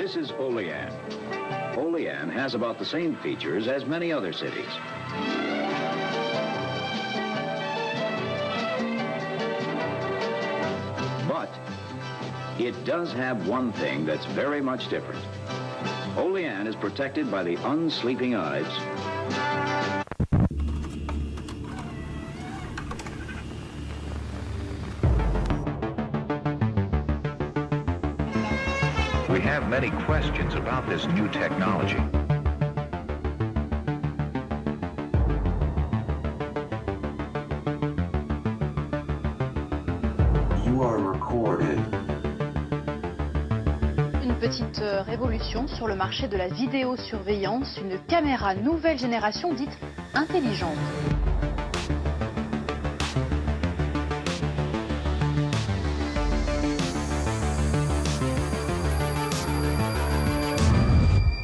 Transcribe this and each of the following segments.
This is Olean. Olean has about the same features as many other cities. But it does have one thing that's very much different. Olean is protected by the unsleeping Ides. We have many questions about this new technology. You are recorded. Une petite révolution sur le marché de la vidéosurveillance, une caméra nouvelle génération dite intelligente.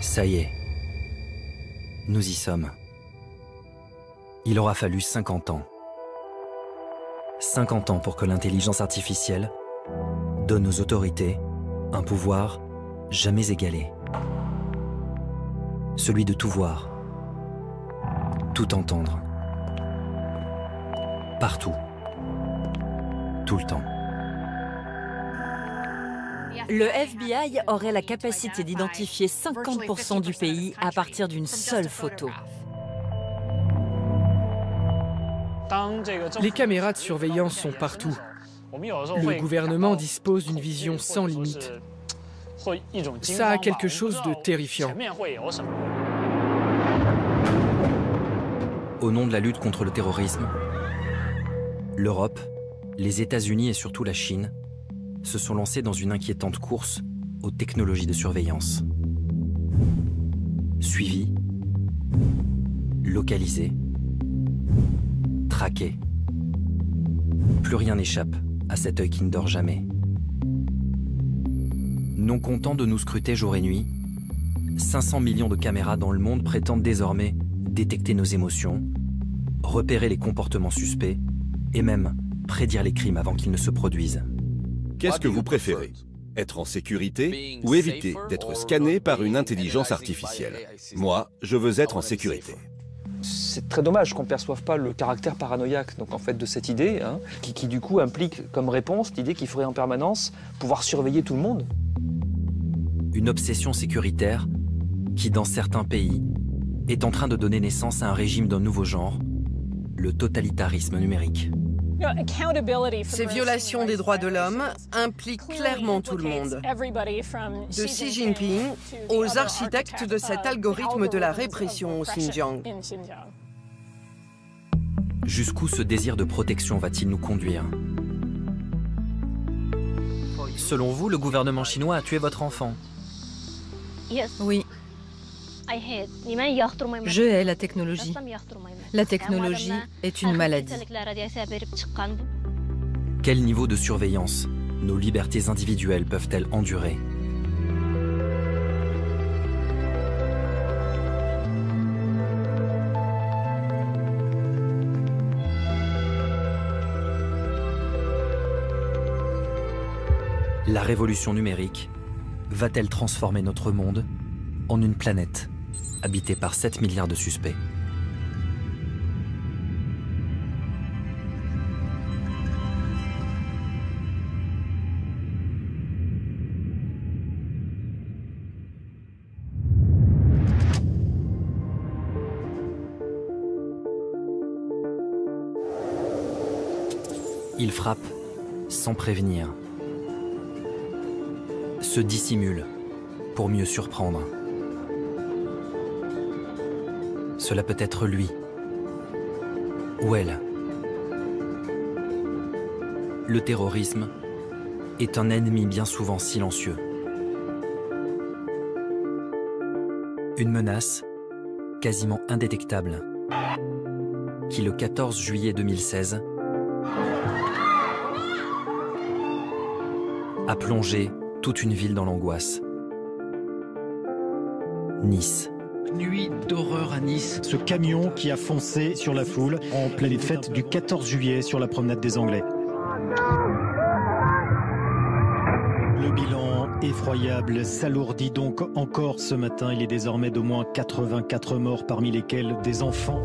Ça y est, nous y sommes. Il aura fallu 50 ans. 50 ans pour que l'intelligence artificielle donne aux autorités un pouvoir jamais égalé. Celui de tout voir, tout entendre, partout, tout le temps. Le FBI aurait la capacité d'identifier 50% du pays à partir d'une seule photo. Les caméras de surveillance sont partout. Le gouvernement dispose d'une vision sans limite. Ça a quelque chose de terrifiant. Au nom de la lutte contre le terrorisme, l'Europe, les États-Unis et surtout la Chine se sont lancés dans une inquiétante course aux technologies de surveillance. Suivi, localisé, traqué. Plus rien n'échappe à cet œil qui ne dort jamais. Non content de nous scruter jour et nuit, 500 millions de caméras dans le monde prétendent désormais détecter nos émotions, repérer les comportements suspects et même prédire les crimes avant qu'ils ne se produisent. Qu'est-ce que vous préférez? Être en sécurité ou éviter d'être scanné par une intelligence artificielle? Moi, je veux être en sécurité. C'est très dommage qu'on ne perçoive pas le caractère paranoïaque donc, en fait, de cette idée, qui du coup implique comme réponse l'idée qu'il faudrait en permanence pouvoir surveiller tout le monde. Une obsession sécuritaire qui, dans certains pays, est en train de donner naissance à un régime d'un nouveau genre, le totalitarisme numérique. Ces violations des droits de l'homme impliquent clairement tout le monde, de Xi Jinping aux architectes de cet algorithme de la répression au Xinjiang. Jusqu'où ce désir de protection va-t-il nous conduire? Selon vous, le gouvernement chinois a tué votre enfant? Oui. Je hais la technologie. La technologie est une maladie. Quel niveau de surveillance nos libertés individuelles peuvent-elles endurer? La révolution numérique va-t-elle transformer notre monde en une planète habitée par 7 milliards de suspects? Il frappe sans prévenir, se dissimule pour mieux surprendre. Cela peut être lui ou elle. Le terrorisme est un ennemi bien souvent silencieux. Une menace quasiment indétectable qui, le 14 juillet 2016, a plongé toute une ville dans l'angoisse. Nice. Nuit d'horreur à Nice. Ce camion qui a foncé sur la foule en pleine fête du 14 juillet sur la promenade des Anglais. Le bilan Effroyable s'alourdit donc encore ce matin. Il est désormais d'au moins 84 morts, parmi lesquels des enfants.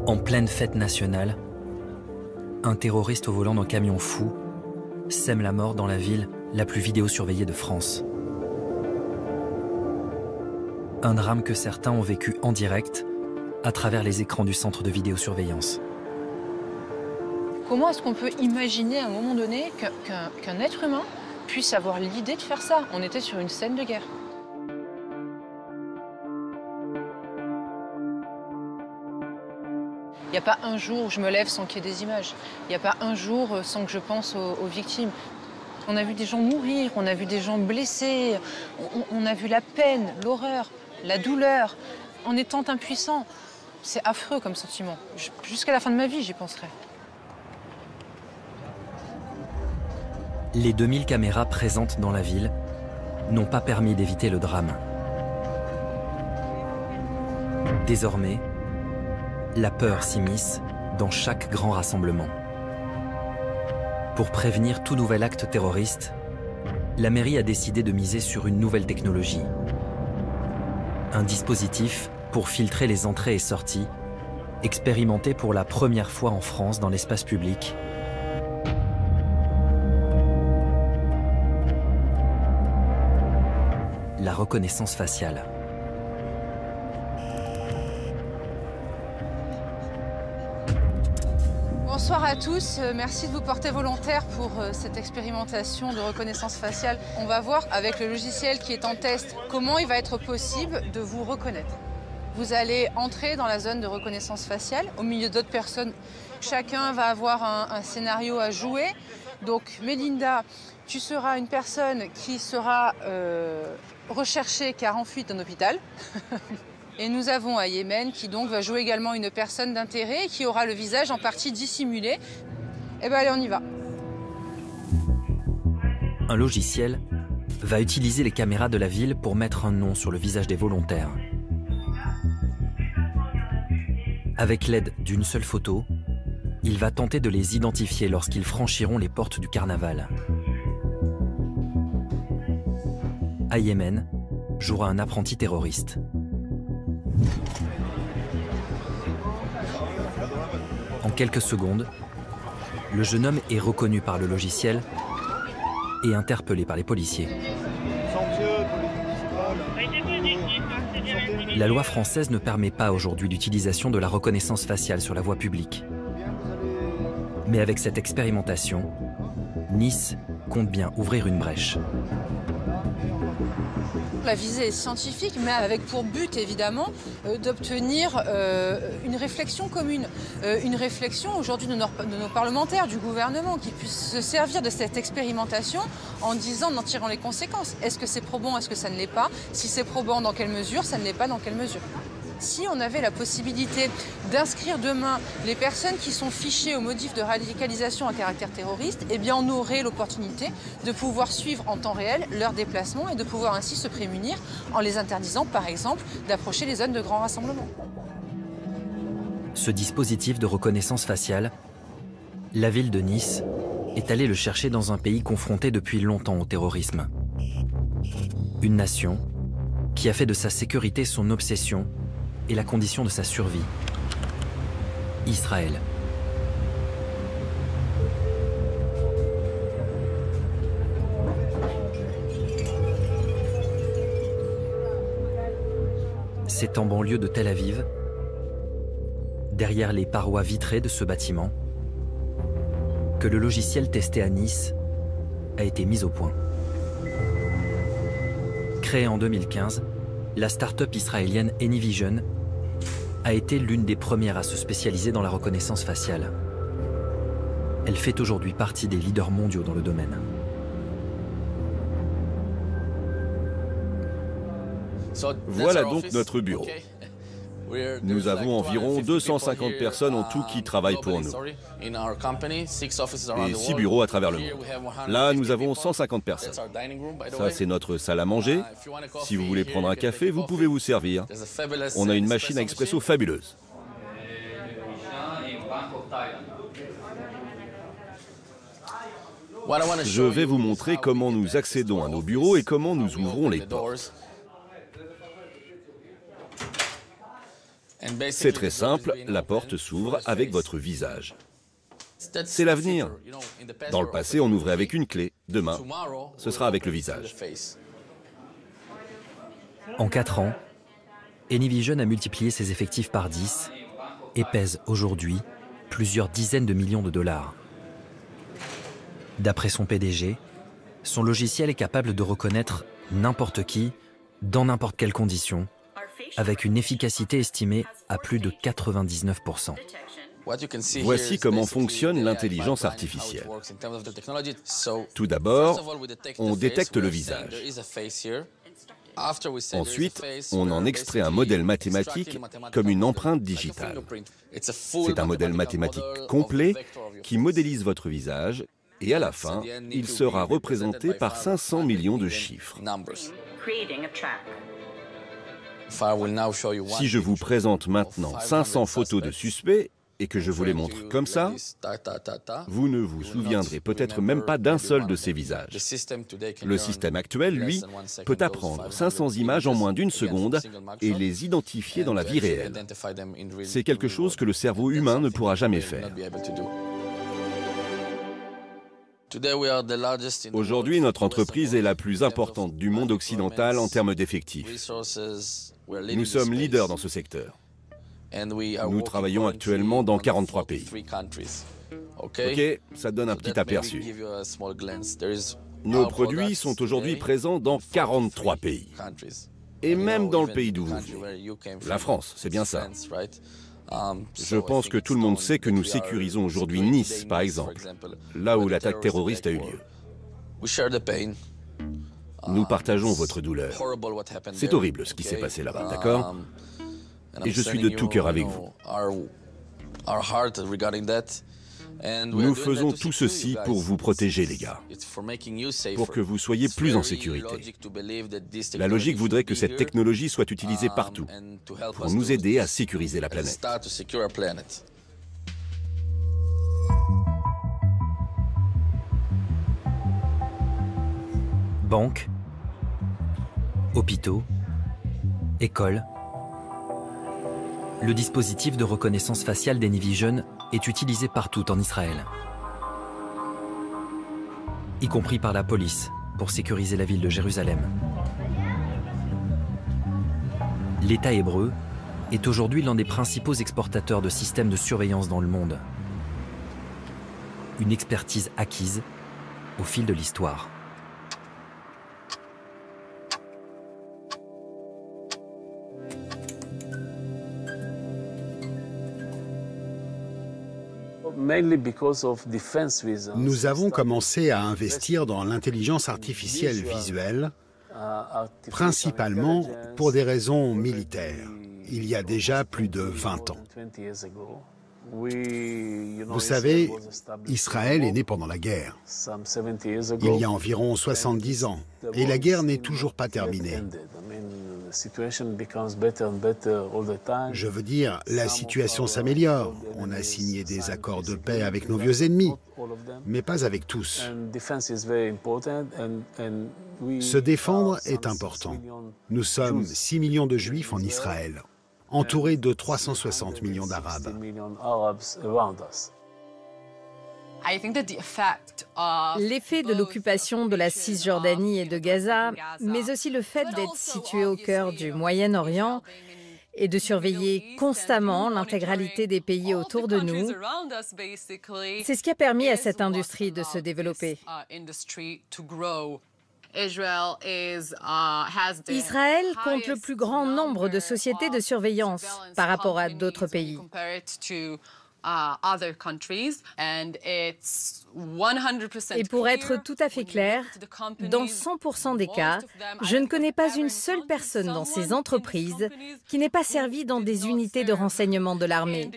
En pleine fête nationale, un terroriste au volant d'un camion fou sème la mort dans la ville la plus vidéosurveillée de France. Un drame que certains ont vécu en direct à travers les écrans du centre de vidéosurveillance. Comment est-ce qu'on peut imaginer à un moment donné qu'un être humain puisse avoir l'idée de faire ça? On était sur une scène de guerre. Il n'y a pas un jour où je me lève sans qu'il y ait des images. Il n'y a pas un jour sans que je pense aux victimes. On a vu des gens mourir, on a vu des gens blessés, on a vu la peine, l'horreur, la douleur, en étant impuissant. C'est affreux comme sentiment. Jusqu'à la fin de ma vie, j'y penserai. Les 2000 caméras présentes dans la ville n'ont pas permis d'éviter le drame. Désormais, la peur s'immisce dans chaque grand rassemblement. Pour prévenir tout nouvel acte terroriste, la mairie a décidé de miser sur une nouvelle technologie. Un dispositif pour filtrer les entrées et sorties, expérimenté pour la première fois en France dans l'espace public. La reconnaissance faciale. Bonsoir à tous, merci de vous porter volontaire pour cette expérimentation de reconnaissance faciale. On va voir avec le logiciel qui est en test comment il va être possible de vous reconnaître. Vous allez entrer dans la zone de reconnaissance faciale au milieu d'autres personnes. Chacun va avoir un scénario à jouer. Donc Mélinda, tu seras une personne qui sera recherchée car en fuite d'un hôpital. Et nous avons Ayémen qui donc va jouer également une personne d'intérêt qui aura le visage en partie dissimulé. Eh bien allez, on y va. Un logiciel va utiliser les caméras de la ville pour mettre un nom sur le visage des volontaires. Avec l'aide d'une seule photo, il va tenter de les identifier lorsqu'ils franchiront les portes du carnaval. Ayémen jouera un apprenti terroriste. En quelques secondes, le jeune homme est reconnu par le logiciel et interpellé par les policiers. La loi française ne permet pas aujourd'hui l'utilisation de la reconnaissance faciale sur la voie publique. Mais avec cette expérimentation, Nice compte bien ouvrir une brèche. La visée est scientifique, mais avec pour but, évidemment, d'obtenir une réflexion commune. Une réflexion aujourd'hui de nos parlementaires, du gouvernement, qui puissent se servir de cette expérimentation en disant, en tirant les conséquences. Est-ce que c'est probant, est-ce que ça ne l'est pas? Si c'est probant, dans quelle mesure? Ça ne l'est pas, dans quelle mesure? Si on avait la possibilité d'inscrire demain les personnes qui sont fichées au motif de radicalisation à caractère terroriste, eh bien on aurait l'opportunité de pouvoir suivre en temps réel leurs déplacements et de pouvoir ainsi se prémunir en les interdisant, par exemple, d'approcher les zones de grands rassemblements. Ce dispositif de reconnaissance faciale, la ville de Nice est allée le chercher dans un pays confronté depuis longtemps au terrorisme. Une nation qui a fait de sa sécurité son obsession et la condition de sa survie. Israël. C'est en banlieue de Tel Aviv, derrière les parois vitrées de ce bâtiment, que le logiciel testé à Nice a été mis au point. Créé en 2015, la start-up israélienne AnyVision a été l'une des premières à se spécialiser dans la reconnaissance faciale. Elle fait aujourd'hui partie des leaders mondiaux dans le domaine. Voilà donc notre bureau. Nous avons environ 250 personnes en tout qui travaillent pour nous. Et 6 bureaux à travers le monde. Là, nous avons 150 personnes. Ça, c'est notre salle à manger. Si vous voulez prendre un café, vous pouvez vous servir. On a une machine à expresso fabuleuse. Je vais vous montrer comment nous accédons à nos bureaux et comment nous ouvrons les portes. C'est très simple, la porte s'ouvre avec votre visage. C'est l'avenir. Dans le passé, on ouvrait avec une clé. Demain, ce sera avec le visage. En 4 ans, Anyvision a multiplié ses effectifs par 10 et pèse aujourd'hui plusieurs dizaines de millions de dollars. D'après son PDG, son logiciel est capable de reconnaître n'importe qui, dans n'importe quelle condition, avec une efficacité estimée à plus de 99%. Voici comment fonctionne l'intelligence artificielle. Tout d'abord, on détecte le visage. Ensuite, on en extrait un modèle mathématique comme une empreinte digitale. C'est un modèle mathématique complet qui modélise votre visage et à la fin, il sera représenté par 500 millions de chiffres. Si je vous présente maintenant 500 photos de suspects et que je vous les montre comme ça, vous ne vous souviendrez peut-être même pas d'un seul de ces visages. Le système actuel, lui, peut apprendre 500 images en moins d'une seconde et les identifier dans la vie réelle. C'est quelque chose que le cerveau humain ne pourra jamais faire. Aujourd'hui, notre entreprise est la plus importante du monde occidental en termes d'effectifs. Nous sommes leaders dans ce secteur. Nous travaillons actuellement dans 43 pays. Ok, ça donne un petit aperçu. Nos produits sont aujourd'hui présents dans 43 pays. Et même dans le pays d'où vous venez. La France, c'est bien ça. Je pense que tout le monde sait que nous sécurisons aujourd'hui Nice, par exemple, là où l'attaque terroriste a eu lieu. Nous partageons votre douleur. C'est horrible ce qui s'est passé là-bas, d'accord ? Et je suis de tout cœur avec vous. Nous faisons tout ceci pour vous protéger, les gars, pour que vous soyez plus en sécurité. La logique voudrait que cette technologie soit utilisée partout, pour nous aider à sécuriser la planète. Banques, hôpitaux, écoles. Le dispositif de reconnaissance faciale d'Anyvision est utilisé partout en Israël, y compris par la police pour sécuriser la ville de Jérusalem. L'État hébreu est aujourd'hui l'un des principaux exportateurs de systèmes de surveillance dans le monde. Une expertise acquise au fil de l'histoire. Nous avons commencé à investir dans l'intelligence artificielle visuelle, principalement pour des raisons militaires, il y a déjà plus de 20 ans. Vous savez, Israël est né pendant la guerre, il y a environ 70 ans, et la guerre n'est toujours pas terminée. Je veux dire, la situation s'améliore. On a signé des accords de paix avec nos vieux ennemis, mais pas avec tous. Se défendre est important. Nous sommes 6 millions de Juifs en Israël, entourés de 360 millions d'Arabes. L'effet de l'occupation de la Cisjordanie et de Gaza, mais aussi le fait d'être situé au cœur du Moyen-Orient et de surveiller constamment l'intégralité des pays autour de nous, c'est ce qui a permis à cette industrie de se développer. Israël compte le plus grand nombre de sociétés de surveillance par rapport à d'autres pays. Et pour être tout à fait clair, dans 100% des cas, je ne connais pas une seule personne dans ces entreprises qui n'ait pas servi dans des unités de renseignement de l'armée.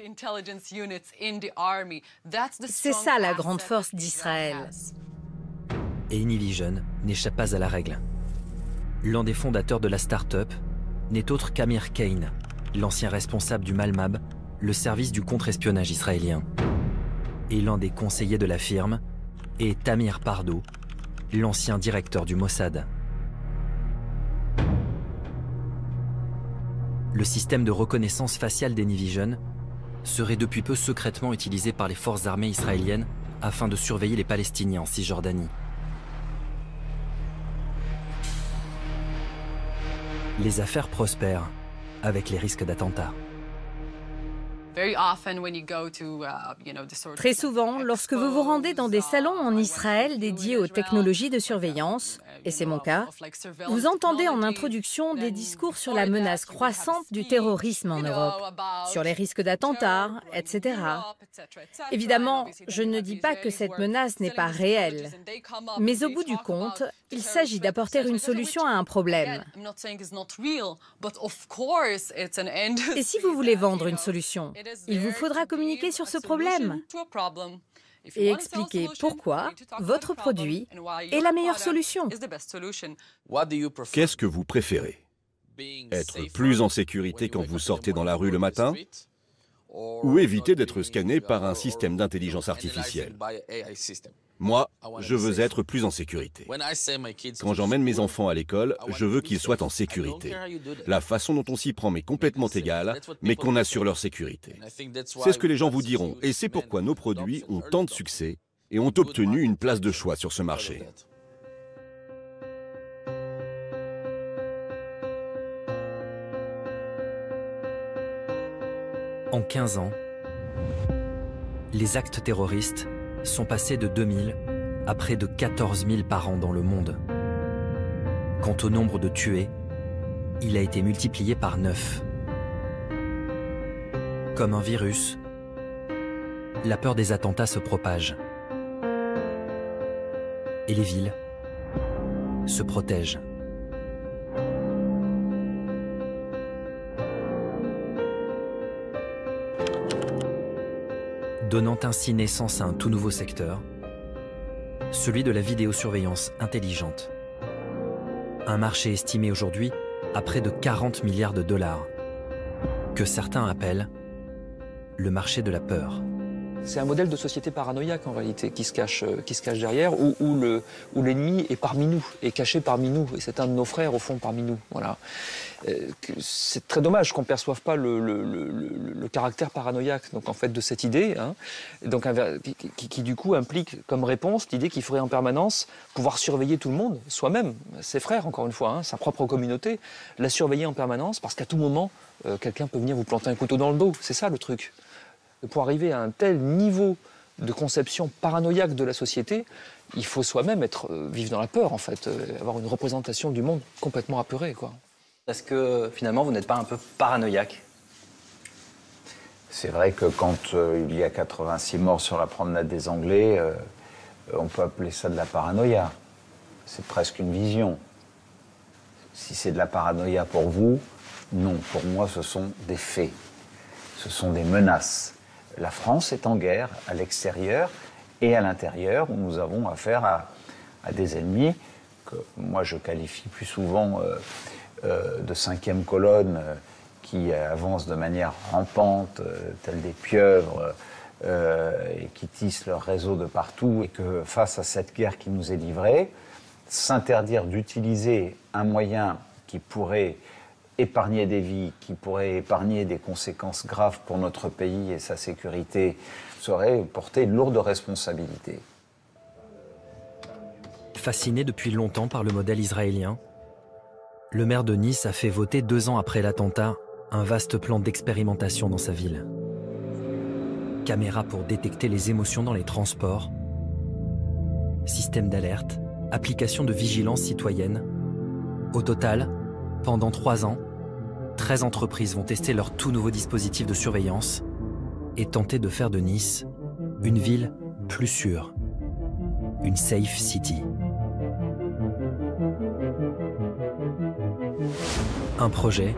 C'est ça la grande force d'Israël. Et Anyvision n'échappe pas à la règle. L'un des fondateurs de la start-up n'est autre qu'Amir Kane, l'ancien responsable du Malmab, le service du contre-espionnage israélien. Et l'un des conseillers de la firme et Tamir Pardo, l'ancien directeur du Mossad. Le système de reconnaissance faciale d'Anyvision serait depuis peu secrètement utilisé par les forces armées israéliennes afin de surveiller les Palestiniens en Cisjordanie. Les affaires prospèrent avec les risques d'attentats. Très souvent, lorsque vous vous rendez dans des salons en Israël dédiés aux technologies de surveillance, et c'est mon cas, vous entendez en introduction des discours sur la menace croissante du terrorisme en Europe, sur les risques d'attentats, etc. Évidemment, je ne dis pas que cette menace n'est pas réelle, mais au bout du compte, il s'agit d'apporter une solution à un problème. Et si vous voulez vendre une solution, il vous faudra communiquer sur ce problème et expliquer pourquoi votre produit est la meilleure solution. Qu'est-ce que vous préférez? Être plus en sécurité quand vous sortez dans la rue le matin? Ou éviter d'être scanné par un système d'intelligence artificielle? Moi, je veux être plus en sécurité. Quand j'emmène mes enfants à l'école, je veux qu'ils soient en sécurité. La façon dont on s'y prend m'est complètement égale, mais qu'on assure leur sécurité. C'est ce que les gens vous diront, et c'est pourquoi nos produits ont tant de succès et ont obtenu une place de choix sur ce marché. En 15 ans, les actes terroristes sont passés de 2000 à près de 14 000 par an dans le monde. Quant au nombre de tués, il a été multiplié par 9. Comme un virus, la peur des attentats se propage. Et les villes se protègent. Donnant ainsi naissance à un tout nouveau secteur, celui de la vidéosurveillance intelligente. Un marché estimé aujourd'hui à près de 40 milliards de dollars, que certains appellent le marché de la peur. C'est un modèle de société paranoïaque en réalité qui se cache derrière, où l'ennemi est parmi nous, est caché parmi nous, et c'est un de nos frères au fond parmi nous. Voilà. C'est très dommage qu'on ne perçoive pas le caractère paranoïaque donc, en fait, de cette idée, hein, donc, qui du coup implique comme réponse l'idée qu'il faudrait en permanence pouvoir surveiller tout le monde, soi-même, ses frères encore une fois, hein, sa propre communauté, la surveiller en permanence parce qu'à tout moment, quelqu'un peut venir vous planter un couteau dans le dos, c'est ça le truc. Pour arriver à un tel niveau de conception paranoïaque de la société, il faut soi-même vivre dans la peur, en fait, avoir une représentation du monde complètement apeurée, quoi. Est-ce que, finalement, vous n'êtes pas un peu paranoïaque? C'est vrai que quand il y a 86 morts sur la promenade des Anglais, on peut appeler ça de la paranoïa. C'est presque une vision. Si c'est de la paranoïa pour vous, non. Pour moi, ce sont des faits. Ce sont des menaces. La France est en guerre à l'extérieur et à l'intérieur, où nous avons affaire à des ennemis que moi je qualifie plus souvent de cinquième colonne qui avancent de manière rampante, tels des pieuvres, et qui tissent leur réseau de partout, et que face à cette guerre qui nous est livrée, s'interdire d'utiliser un moyen qui pourrait épargner des vies, qui pourrait épargner des conséquences graves pour notre pays et sa sécurité, serait porter une lourde responsabilité. Fasciné depuis longtemps par le modèle israélien, le maire de Nice a fait voter 2 ans après l'attentat un vaste plan d'expérimentation dans sa ville. Caméras pour détecter les émotions dans les transports, système d'alerte, application de vigilance citoyenne. Au total, pendant 3 ans, 13 entreprises vont tester leur tout nouveau dispositif de surveillance et tenter de faire de Nice une ville plus sûre, une safe city. Un projet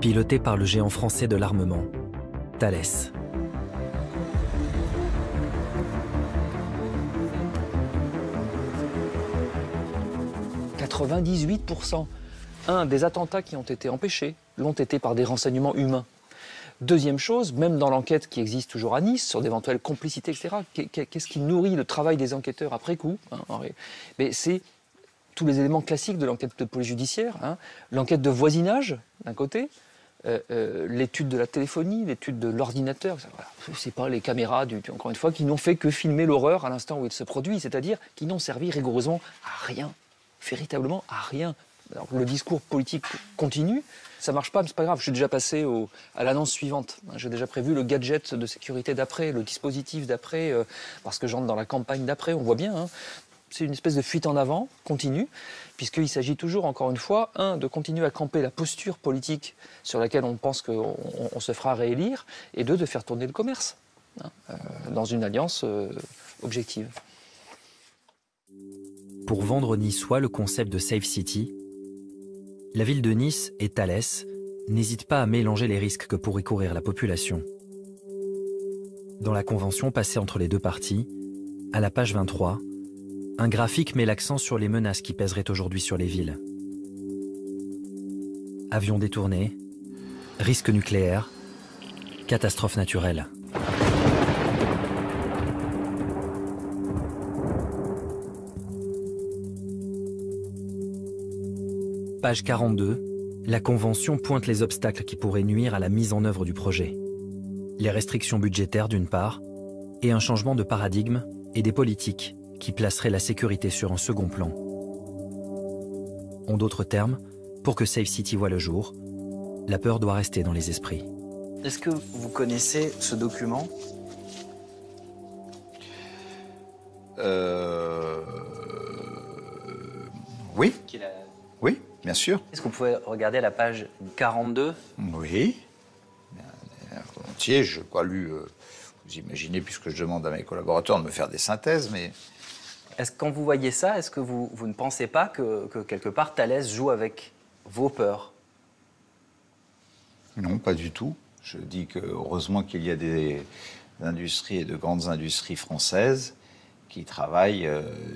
piloté par le géant français de l'armement, Thales. « 98% des attentats qui ont été empêchés l'ont été par des renseignements humains. Deuxième chose, même dans l'enquête qui existe toujours à Nice, sur d'éventuelles complicités, etc., qu'est-ce qui nourrit le travail des enquêteurs après coup, mais c'est tous les éléments classiques de l'enquête de police judiciaire, l'enquête de voisinage, d'un côté, l'étude de la téléphonie, l'étude de l'ordinateur, voilà. C'est pas les caméras, encore une fois, qui n'ont fait que filmer l'horreur à l'instant où il se produit, c'est-à-dire qui n'ont servi rigoureusement à rien, véritablement à rien. Alors, le discours politique continue, ça marche pas, mais c'est pas grave, je suis déjà passé à l'annonce suivante. J'ai déjà prévu le gadget de sécurité d'après, le dispositif d'après, parce que j'entre dans la campagne d'après, on voit bien. C'est une espèce de fuite en avant, continue, puisqu'il s'agit toujours, encore une fois, de continuer à camper la posture politique sur laquelle on pense qu'on se fera réélire, et de faire tourner le commerce, dans une alliance objective. Pour vendre niçois le concept de Safe City, la ville de Nice et Thales n'hésitent pas à mélanger les risques que pourrait courir la population. Dans la convention passée entre les deux parties, à la page 23, un graphique met l'accent sur les menaces qui pèseraient aujourd'hui sur les villes. Avions détournés, risques nucléaires, catastrophes naturelles. Page 42, la Convention pointe les obstacles qui pourraient nuire à la mise en œuvre du projet. Les restrictions budgétaires d'une part, et un changement de paradigme et des politiques qui placeraient la sécurité sur un second plan. En d'autres termes, pour que Safe City voie le jour, la peur doit rester dans les esprits. Est-ce que vous connaissez ce document ? Oui. Oui, bien sûr. Est-ce que vous pouvez regarder à la page 42 ? Oui. Volontiers, je n'ai pas lu... vous imaginez, puisque je demande à mes collaborateurs de me faire des synthèses, mais... Est-ce que quand vous voyez ça, est-ce que vous ne pensez pas que quelque part, Thales joue avec vos peurs ? Non, pas du tout. Je dis que heureusement qu'il y a des industries et de grandes industries françaises qui travaillent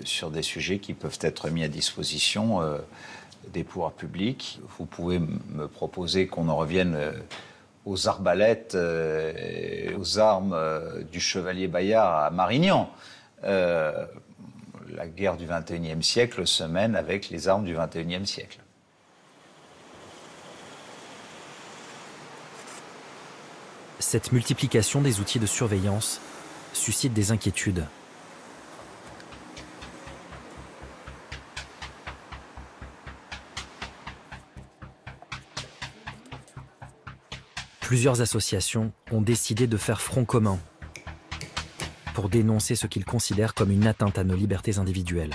sur des sujets qui peuvent être mis à disposition des pouvoirs publics. Vous pouvez me proposer qu'on en revienne aux arbalètes, aux armes du chevalier Bayard à Marignan. La guerre du XXIe siècle se mène avec les armes du XXIe siècle. Cette multiplication des outils de surveillance suscite des inquiétudes. Plusieurs associations ont décidé de faire front commun pour dénoncer ce qu'ils considèrent comme une atteinte à nos libertés individuelles.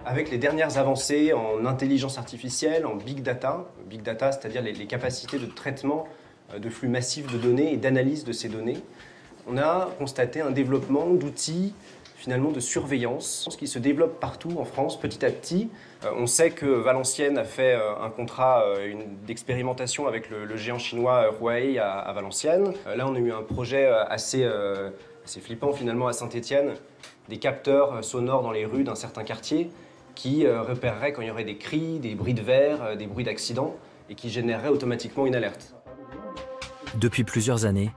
Avec les dernières avancées en intelligence artificielle, en big data, c'est-à-dire les capacités de traitement de flux massifs de données et d'analyse de ces données, on a constaté un développement d'outils finalement de surveillance qui se développe partout en France petit à petit. On sait que Valenciennes a fait un contrat d'expérimentation avec le géant chinois Huawei à Valenciennes. Là, on a eu un projet assez flippant finalement à Saint-Étienne, des capteurs sonores dans les rues d'un certain quartier qui repéreraient quand il y aurait des cris, des bruits de verre, des bruits d'accidents et qui généreraient automatiquement une alerte. Depuis plusieurs années,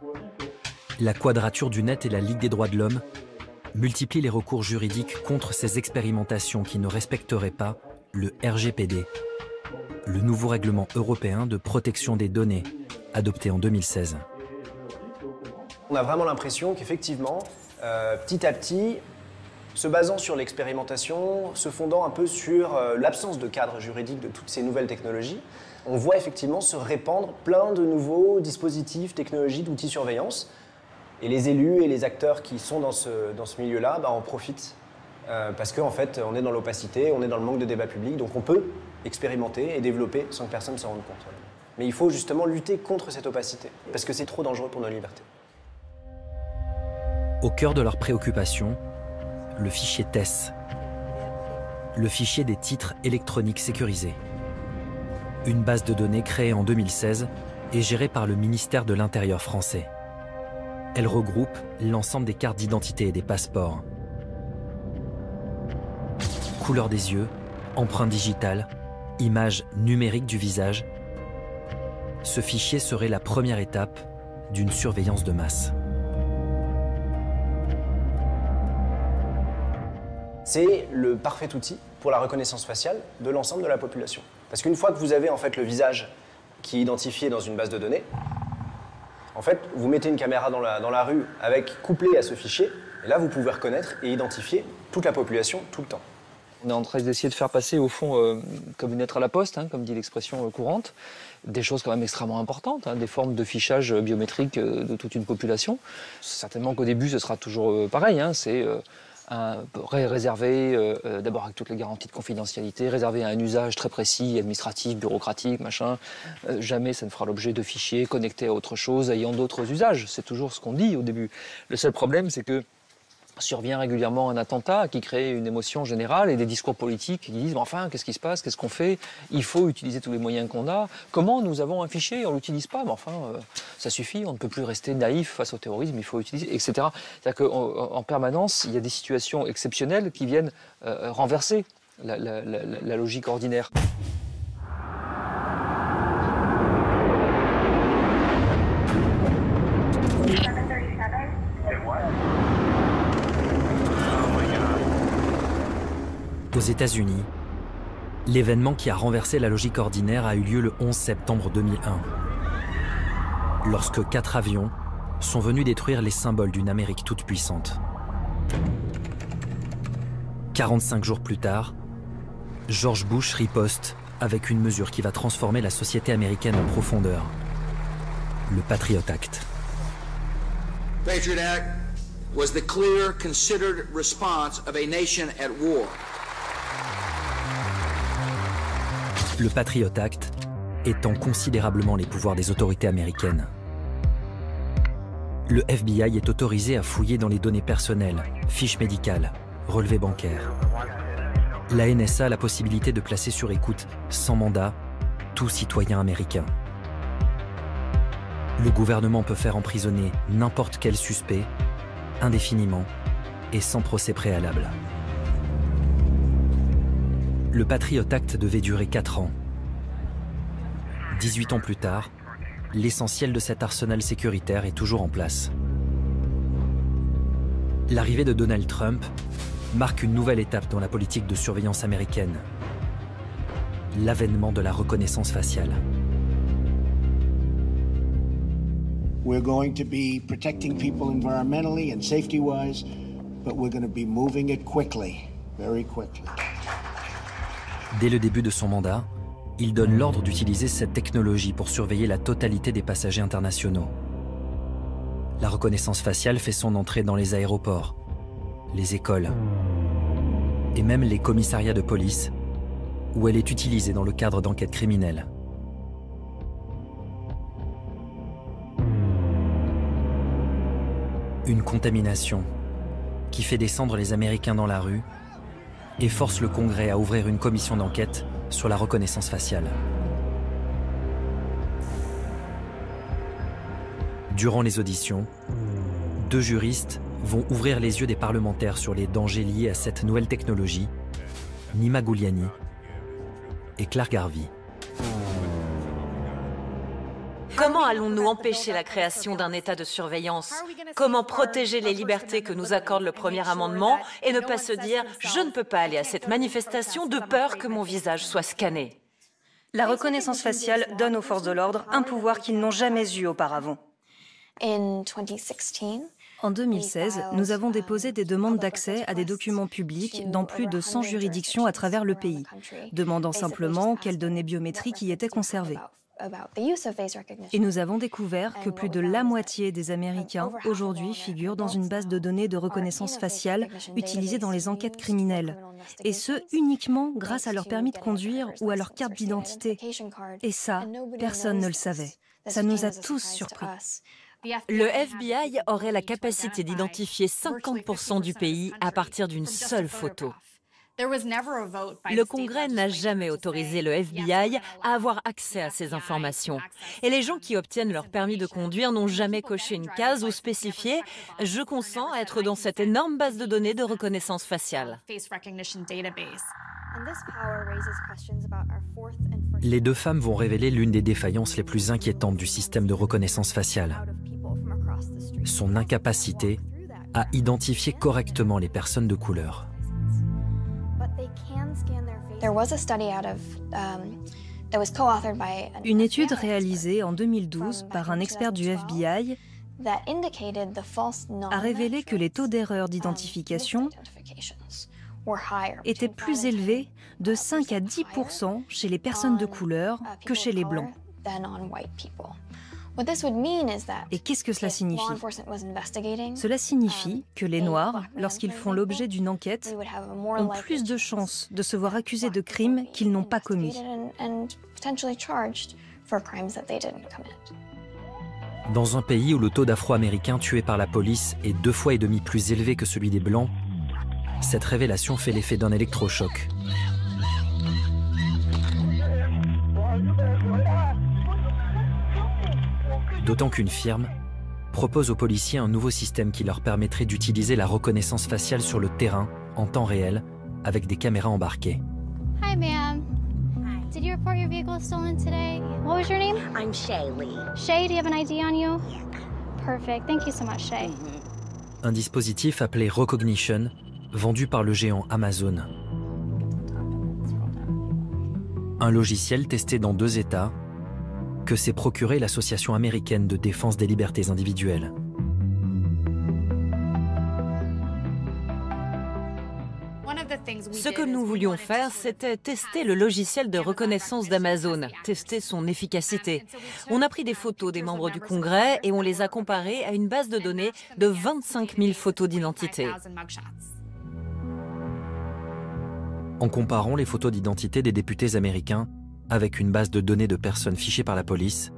la Quadrature du Net et la Ligue des droits de l'homme multiplient les recours juridiques contre ces expérimentations qui ne respecteraient pas le RGPD, le nouveau règlement européen de protection des données, adopté en 2016. On a vraiment l'impression qu'effectivement, petit à petit, se basant sur l'expérimentation, se fondant un peu sur l'absence de cadre juridique de toutes ces nouvelles technologies, on voit effectivement se répandre plein de nouveaux dispositifs, technologies, d'outils de surveillance. Et les élus et les acteurs qui sont dans ce milieu-là en profitent parce qu'en fait, on est dans l'opacité, on est dans le manque de débat public, donc on peut expérimenter et développer sans que personne ne s'en rende compte. Mais il faut justement lutter contre cette opacité, parce que c'est trop dangereux pour nos libertés. Au cœur de leurs préoccupations, le fichier TESS, le fichier des titres électroniques sécurisés. Une base de données créée en 2016 et gérée par le ministère de l'Intérieur français. Elle regroupe l'ensemble des cartes d'identité et des passeports, couleur des yeux, empreinte digitale, image numérique du visage, ce fichier serait la première étape d'une surveillance de masse. C'est le parfait outil pour la reconnaissance faciale de l'ensemble de la population. Parce qu'une fois que vous avez en fait le visage qui est identifié dans une base de données, en fait, vous mettez une caméra dans la rue couplée à ce fichier, et là vous pouvez reconnaître et identifier toute la population tout le temps. On est en train d'essayer de faire passer, au fond, comme une lettre à la poste, hein, comme dit l'expression courante, des choses quand même extrêmement importantes, hein, des formes de fichage biométrique de toute une population. Certainement qu'au début, ce sera toujours pareil, hein, c'est réservé, d'abord avec toutes les garanties de confidentialité, réservé à un usage très précis, administratif, bureaucratique, machin. Jamais ça ne fera l'objet de fichiers connectés à autre chose, ayant d'autres usages. C'est toujours ce qu'on dit au début. Le seul problème, c'est que survient régulièrement un attentat qui crée une émotion générale et des discours politiques qui disent enfin, qu'est-ce qui se passe, qu'est-ce qu'on fait? Il faut utiliser tous les moyens qu'on a. Comment nous avons un fichier, on ne l'utilise pas, mais enfin, ça suffit, on ne peut plus rester naïf face au terrorisme, il faut utiliser, etc. C'est-à-dire qu'en permanence, il y a des situations exceptionnelles qui viennent renverser la logique ordinaire. Aux États-Unis, l'événement qui a renversé la logique ordinaire a eu lieu le 11 septembre 2001, lorsque 4 avions sont venus détruire les symboles d'une Amérique toute puissante. 45 jours plus tard, George Bush riposte avec une mesure qui va transformer la société américaine en profondeur, le Patriot Act. Patriot Act was the clear, considered response of a nation at war. Le Patriot Act étend considérablement les pouvoirs des autorités américaines. Le FBI est autorisé à fouiller dans les données personnelles, fiches médicales, relevés bancaires. La NSA a la possibilité de placer sur écoute, sans mandat, tout citoyen américain. Le gouvernement peut faire emprisonner n'importe quel suspect, indéfiniment et sans procès préalable. Le Patriot Act devait durer 4 ans. 18 ans plus tard, l'essentiel de cet arsenal sécuritaire est toujours en place. L'arrivée de Donald Trump marque une nouvelle étape dans la politique de surveillance américaine. L'avènement de la reconnaissance faciale. We're going to be protecting people environmentally and safety-wise, but we're going to be moving it quickly, very quickly. Dès le début de son mandat, il donne l'ordre d'utiliser cette technologie pour surveiller la totalité des passagers internationaux. La reconnaissance faciale fait son entrée dans les aéroports, les écoles et même les commissariats de police, où elle est utilisée dans le cadre d'enquêtes criminelles. Une contamination qui fait descendre les Américains dans la rue et force le Congrès à ouvrir une commission d'enquête sur la reconnaissance faciale. Durant les auditions, 2 juristes vont ouvrir les yeux des parlementaires sur les dangers liés à cette nouvelle technologie, Nima Gouliani et Clark Harvey. Comment allons-nous empêcher la création d'un état de surveillance? Comment protéger les libertés que nous accorde le premier amendement et ne pas se dire « je ne peux pas aller à cette manifestation de peur que mon visage soit scanné ». La reconnaissance faciale donne aux forces de l'ordre un pouvoir qu'ils n'ont jamais eu auparavant. En 2016, nous avons déposé des demandes d'accès à des documents publics dans plus de 100 juridictions à travers le pays, demandant simplement quelles données biométriques y étaient conservées. Et nous avons découvert que plus de la moitié des Américains aujourd'hui figurent dans une base de données de reconnaissance faciale utilisée dans les enquêtes criminelles. Et ce, uniquement grâce à leur permis de conduire ou à leur carte d'identité. Et ça, personne ne le savait. Ça nous a tous surpris. Le FBI aurait la capacité d'identifier 50% du pays à partir d'une seule photo. Le Congrès n'a jamais autorisé le FBI à avoir accès à ces informations. Et les gens qui obtiennent leur permis de conduire n'ont jamais coché une case ou spécifié « Je consens à être dans cette énorme base de données de reconnaissance faciale ». Les deux femmes vont révéler l'une des défaillances les plus inquiétantes du système de reconnaissance faciale. Son incapacité à identifier correctement les personnes de couleur. Une étude réalisée en 2012 par un expert du FBI a révélé que les taux d'erreur d'identification étaient plus élevés de 5 à 10% chez les personnes de couleur que chez les Blancs. Et qu'est-ce que cela signifie? Cela signifie que les Noirs, lorsqu'ils font l'objet d'une enquête, ont plus de chances de se voir accusés de crimes qu'ils n'ont pas commis. Dans un pays où le taux d'Afro-Américains tués par la police est 2,5 fois plus élevé que celui des Blancs, cette révélation fait l'effet d'un électrochoc. D'autant qu'une firme propose aux policiers un nouveau système qui leur permettrait d'utiliser la reconnaissance faciale sur le terrain en temps réel avec des caméras embarquées. Hi, ma'am. Did you report your vehicle stolen today? What was your name? I'm Shaylee. Shay, do you have an ID on you? Perfect. Thank you so much, Shay. Un dispositif appelé Recognition, vendu par le géant Amazon. Un logiciel testé dans 2 États que s'est procuré l'Association américaine de défense des libertés individuelles. Ce que nous voulions faire, c'était tester le logiciel de reconnaissance d'Amazon, tester son efficacité. On a pris des photos des membres du Congrès et on les a comparées à une base de données de 25 000 photos d'identité. En comparant les photos d'identité des députés américains avec une base de données de personnes fichées par la police,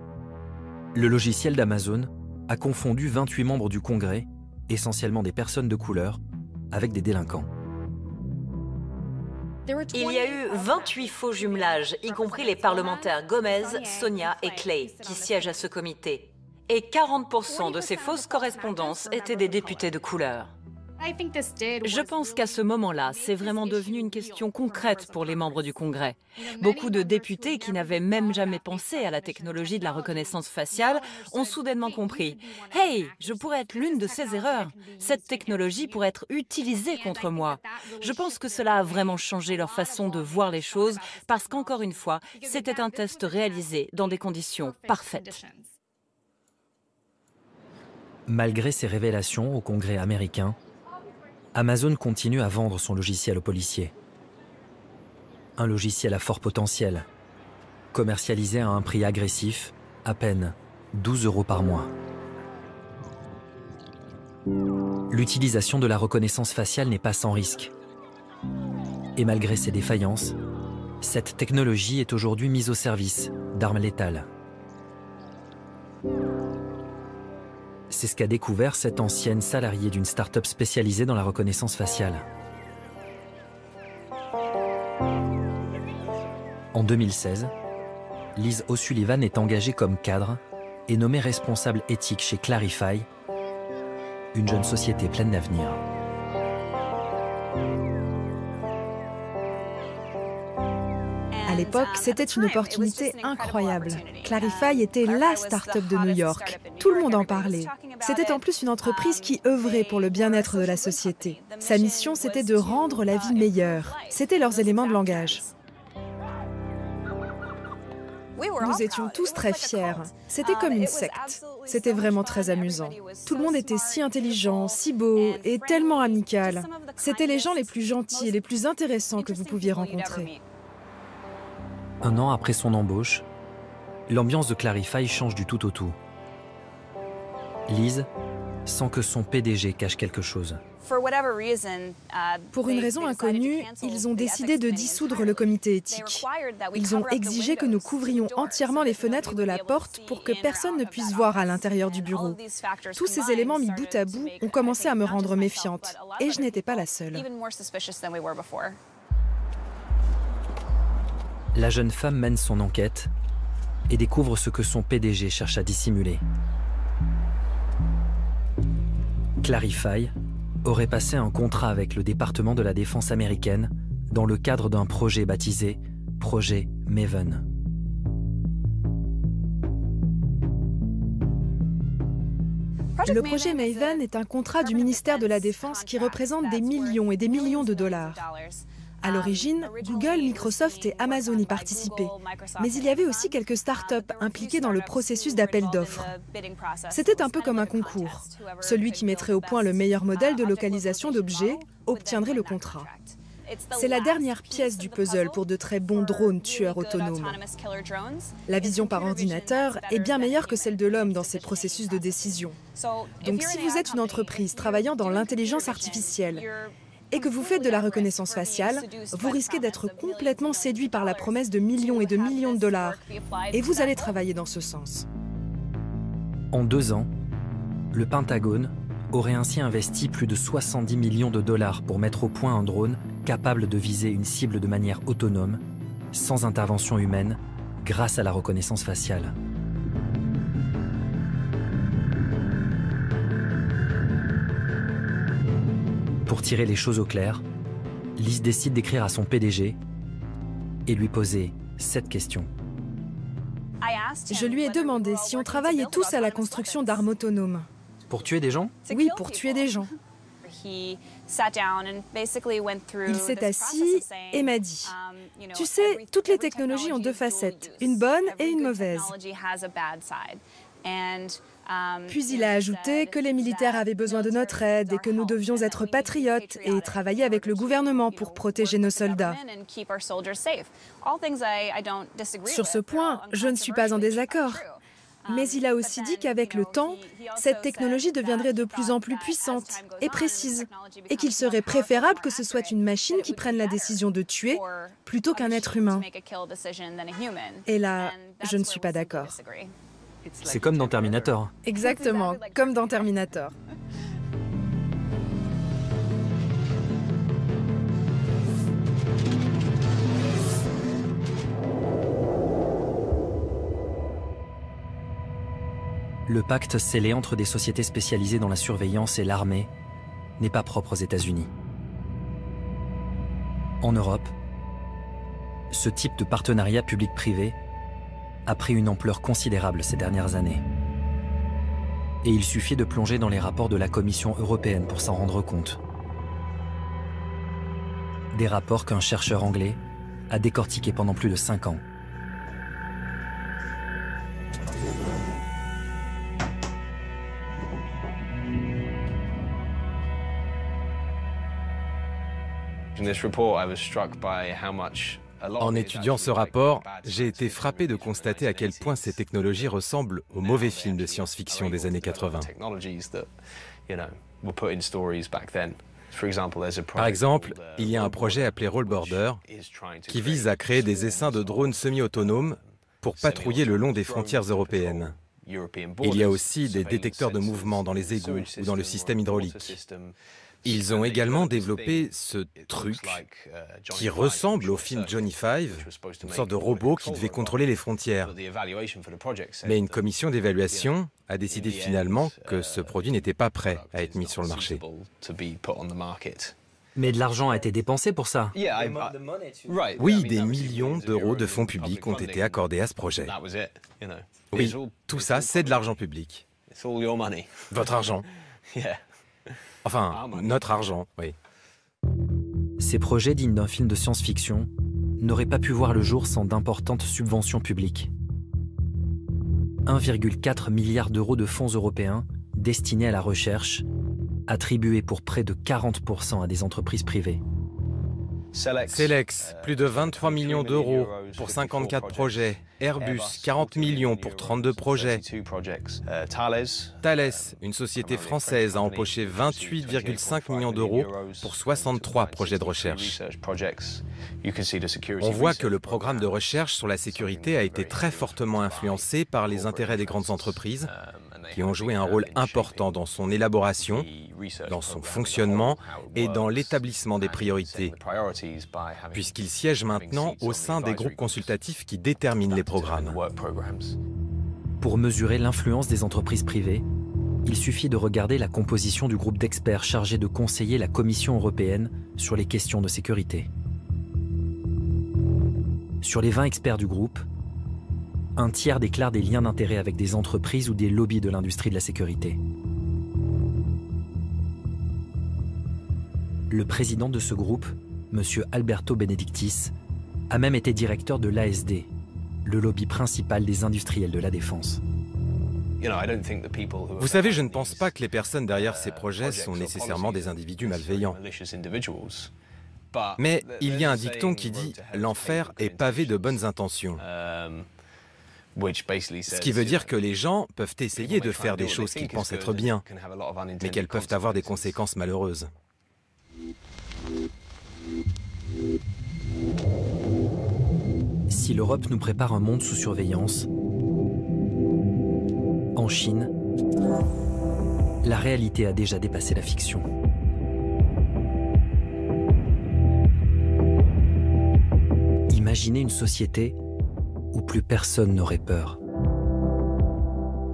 le logiciel d'Amazon a confondu 28 membres du Congrès, essentiellement des personnes de couleur, avec des délinquants. Il y a eu 28 faux jumelages, y compris les parlementaires Gomez, Sonia et Clay, qui siègent à ce comité. Et 40% de ces fausses correspondances étaient des députés de couleur. Je pense qu'à ce moment-là, c'est vraiment devenu une question concrète pour les membres du Congrès. Beaucoup de députés qui n'avaient même jamais pensé à la technologie de la reconnaissance faciale ont soudainement compris « Hey, je pourrais être l'une de ces erreurs. Cette technologie pourrait être utilisée contre moi. » Je pense que cela a vraiment changé leur façon de voir les choses parce qu'encore une fois, c'était un test réalisé dans des conditions parfaites. Malgré ces révélations au Congrès américain, Amazon continue à vendre son logiciel aux policiers. Un logiciel à fort potentiel, commercialisé à un prix agressif, à peine 12 € par mois. L'utilisation de la reconnaissance faciale n'est pas sans risque. Et malgré ses défaillances, cette technologie est aujourd'hui mise au service d'armes létales. C'est ce qu'a découvert cette ancienne salariée d'une start-up spécialisée dans la reconnaissance faciale. En 2016, Liz O'Sullivan est engagée comme cadre et nommée responsable éthique chez Clarify, une jeune société pleine d'avenir. À l'époque, c'était une opportunité incroyable. Clarify était la start-up de New York. Tout le monde en parlait. C'était en plus une entreprise qui œuvrait pour le bien-être de la société. Sa mission, c'était de rendre la vie meilleure. C'était leurs éléments de langage. Nous étions tous très fiers. C'était comme une secte. C'était vraiment très amusant. Tout le monde était si intelligent, si beau et tellement amical. C'étaient les gens les plus gentils et les plus intéressants que vous pouviez rencontrer. 1 an après son embauche, l'ambiance de Clarify change du tout au tout. Liz sent que son PDG cache quelque chose. Pour une raison inconnue, ils ont décidé de dissoudre le comité éthique. Ils ont exigé que nous couvrions entièrement les fenêtres de la porte pour que personne ne puisse voir à l'intérieur du bureau. Tous ces éléments mis bout à bout ont commencé à me rendre méfiante. Et je n'étais pas la seule. La jeune femme mène son enquête et découvre ce que son PDG cherche à dissimuler. Clarify aurait passé un contrat avec le département de la défense américaine dans le cadre d'un projet baptisé Projet Maven. Le projet Maven est un contrat du ministère de la Défense qui représente des millions et des millions de dollars. À l'origine, Google, Microsoft et Amazon y participaient. Mais il y avait aussi quelques startups impliquées dans le processus d'appel d'offres. C'était un peu comme un concours. Celui qui mettrait au point le meilleur modèle de localisation d'objets obtiendrait le contrat. C'est la dernière pièce du puzzle pour de très bons drones tueurs autonomes. La vision par ordinateur est bien meilleure que celle de l'homme dans ces processus de décision. Donc si vous êtes une entreprise travaillant dans l'intelligence artificielle et que vous faites de la reconnaissance faciale, vous risquez d'être complètement séduit par la promesse de millions et de millions de dollars. Et vous allez travailler dans ce sens. En 2 ans, le Pentagone aurait ainsi investi plus de 70 millions de dollars pour mettre au point un drone capable de viser une cible de manière autonome, sans intervention humaine, grâce à la reconnaissance faciale. Pour tirer les choses au clair, Liz décide d'écrire à son PDG et lui poser cette question. Je lui ai demandé si on travaillait tous à la construction d'armes autonomes. Pour tuer des gens? Oui, pour tuer des gens. Il s'est assis et m'a dit, « Tu sais, toutes les technologies ont 2 facettes, une bonne et une mauvaise. » Puis il a ajouté que les militaires avaient besoin de notre aide et que nous devions être patriotes et travailler avec le gouvernement pour protéger nos soldats. Sur ce point, je ne suis pas en désaccord. Mais il a aussi dit qu'avec le temps, cette technologie deviendrait de plus en plus puissante et précise, et qu'il serait préférable que ce soit une machine qui prenne la décision de tuer plutôt qu'un être humain. Et là, je ne suis pas d'accord. C'est comme dans Terminator. Exactement, comme dans Terminator. Le pacte scellé entre des sociétés spécialisées dans la surveillance et l'armée n'est pas propre aux États-Unis. En Europe, ce type de partenariat public-privé a pris une ampleur considérable ces dernières années. Et il suffit de plonger dans les rapports de la Commission européenne pour s'en rendre compte. Des rapports qu'un chercheur anglais a décortiqués pendant plus de 5 ans. En étudiant ce rapport, j'ai été frappé de constater à quel point ces technologies ressemblent aux mauvais films de science-fiction des années 80. Par exemple, il y a un projet appelé Roll Border qui vise à créer des essaims de drones semi-autonomes pour patrouiller le long des frontières européennes. Il y a aussi des détecteurs de mouvement dans les égouts ou dans le système hydraulique. Ils ont également développé ce truc qui ressemble au film Johnny Five, une sorte de robot qui devait contrôler les frontières. Mais une commission d'évaluation a décidé finalement que ce produit n'était pas prêt à être mis sur le marché. Mais de l'argent a été dépensé pour ça. Oui, des millions d'euros de fonds publics ont été accordés à ce projet. Oui, tout ça, c'est de l'argent public. Votre argent. Enfin, notre argent, oui. Ces projets dignes d'un film de science-fiction n'auraient pas pu voir le jour sans d'importantes subventions publiques. 1,4 milliard d'euros de fonds européens destinés à la recherche, attribués pour près de 40% à des entreprises privées. Celex, plus de 23 millions d'euros pour 54 projets. Airbus, 40 millions pour 32 projets. Thales, une société française, a empoché 28,5 millions d'euros pour 63 projets de recherche. On voit que le programme de recherche sur la sécurité a été très fortement influencé par les intérêts des grandes entreprises qui ont joué un rôle important dans son élaboration, dans son fonctionnement et dans l'établissement des priorités, puisqu'il siège maintenant au sein des groupes consultatifs qui déterminent les programmes. Pour mesurer l'influence des entreprises privées, il suffit de regarder la composition du groupe d'experts chargé de conseiller la Commission européenne sur les questions de sécurité. Sur les 20 experts du groupe, un tiers déclare des liens d'intérêt avec des entreprises ou des lobbies de l'industrie de la sécurité. Le président de ce groupe, M. Alberto Benedictis, a même été directeur de l'ASD, le lobby principal des industriels de la défense. Vous savez, je ne pense pas que les personnes derrière ces projets sont nécessairement des individus malveillants. Mais il y a un dicton qui dit « l'enfer est pavé de bonnes intentions ». Ce qui veut dire que les gens peuvent essayer de faire des choses qu'ils pensent être bien, mais qu'elles peuvent avoir des conséquences malheureuses. Si l'Europe nous prépare un monde sous surveillance, en Chine, la réalité a déjà dépassé la fiction. Imaginez une société où plus personne n'aurait peur.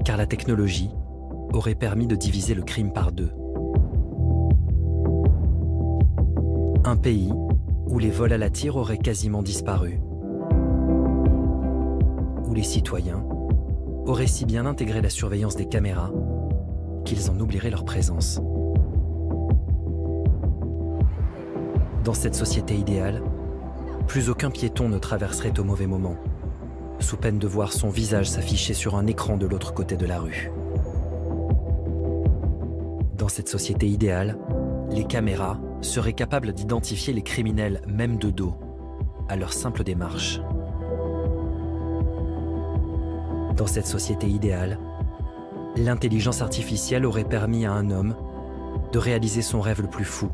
Car la technologie aurait permis de diviser le crime par deux. Un pays où les vols à la tire auraient quasiment disparu. Où les citoyens auraient si bien intégré la surveillance des caméras qu'ils en oublieraient leur présence. Dans cette société idéale, plus aucun piéton ne traverserait au mauvais moment, sous peine de voir son visage s'afficher sur un écran de l'autre côté de la rue. Dans cette société idéale, les caméras seraient capables d'identifier les criminels même de dos, à leur simple démarche. Dans cette société idéale, l'intelligence artificielle aurait permis à un homme de réaliser son rêve le plus fou,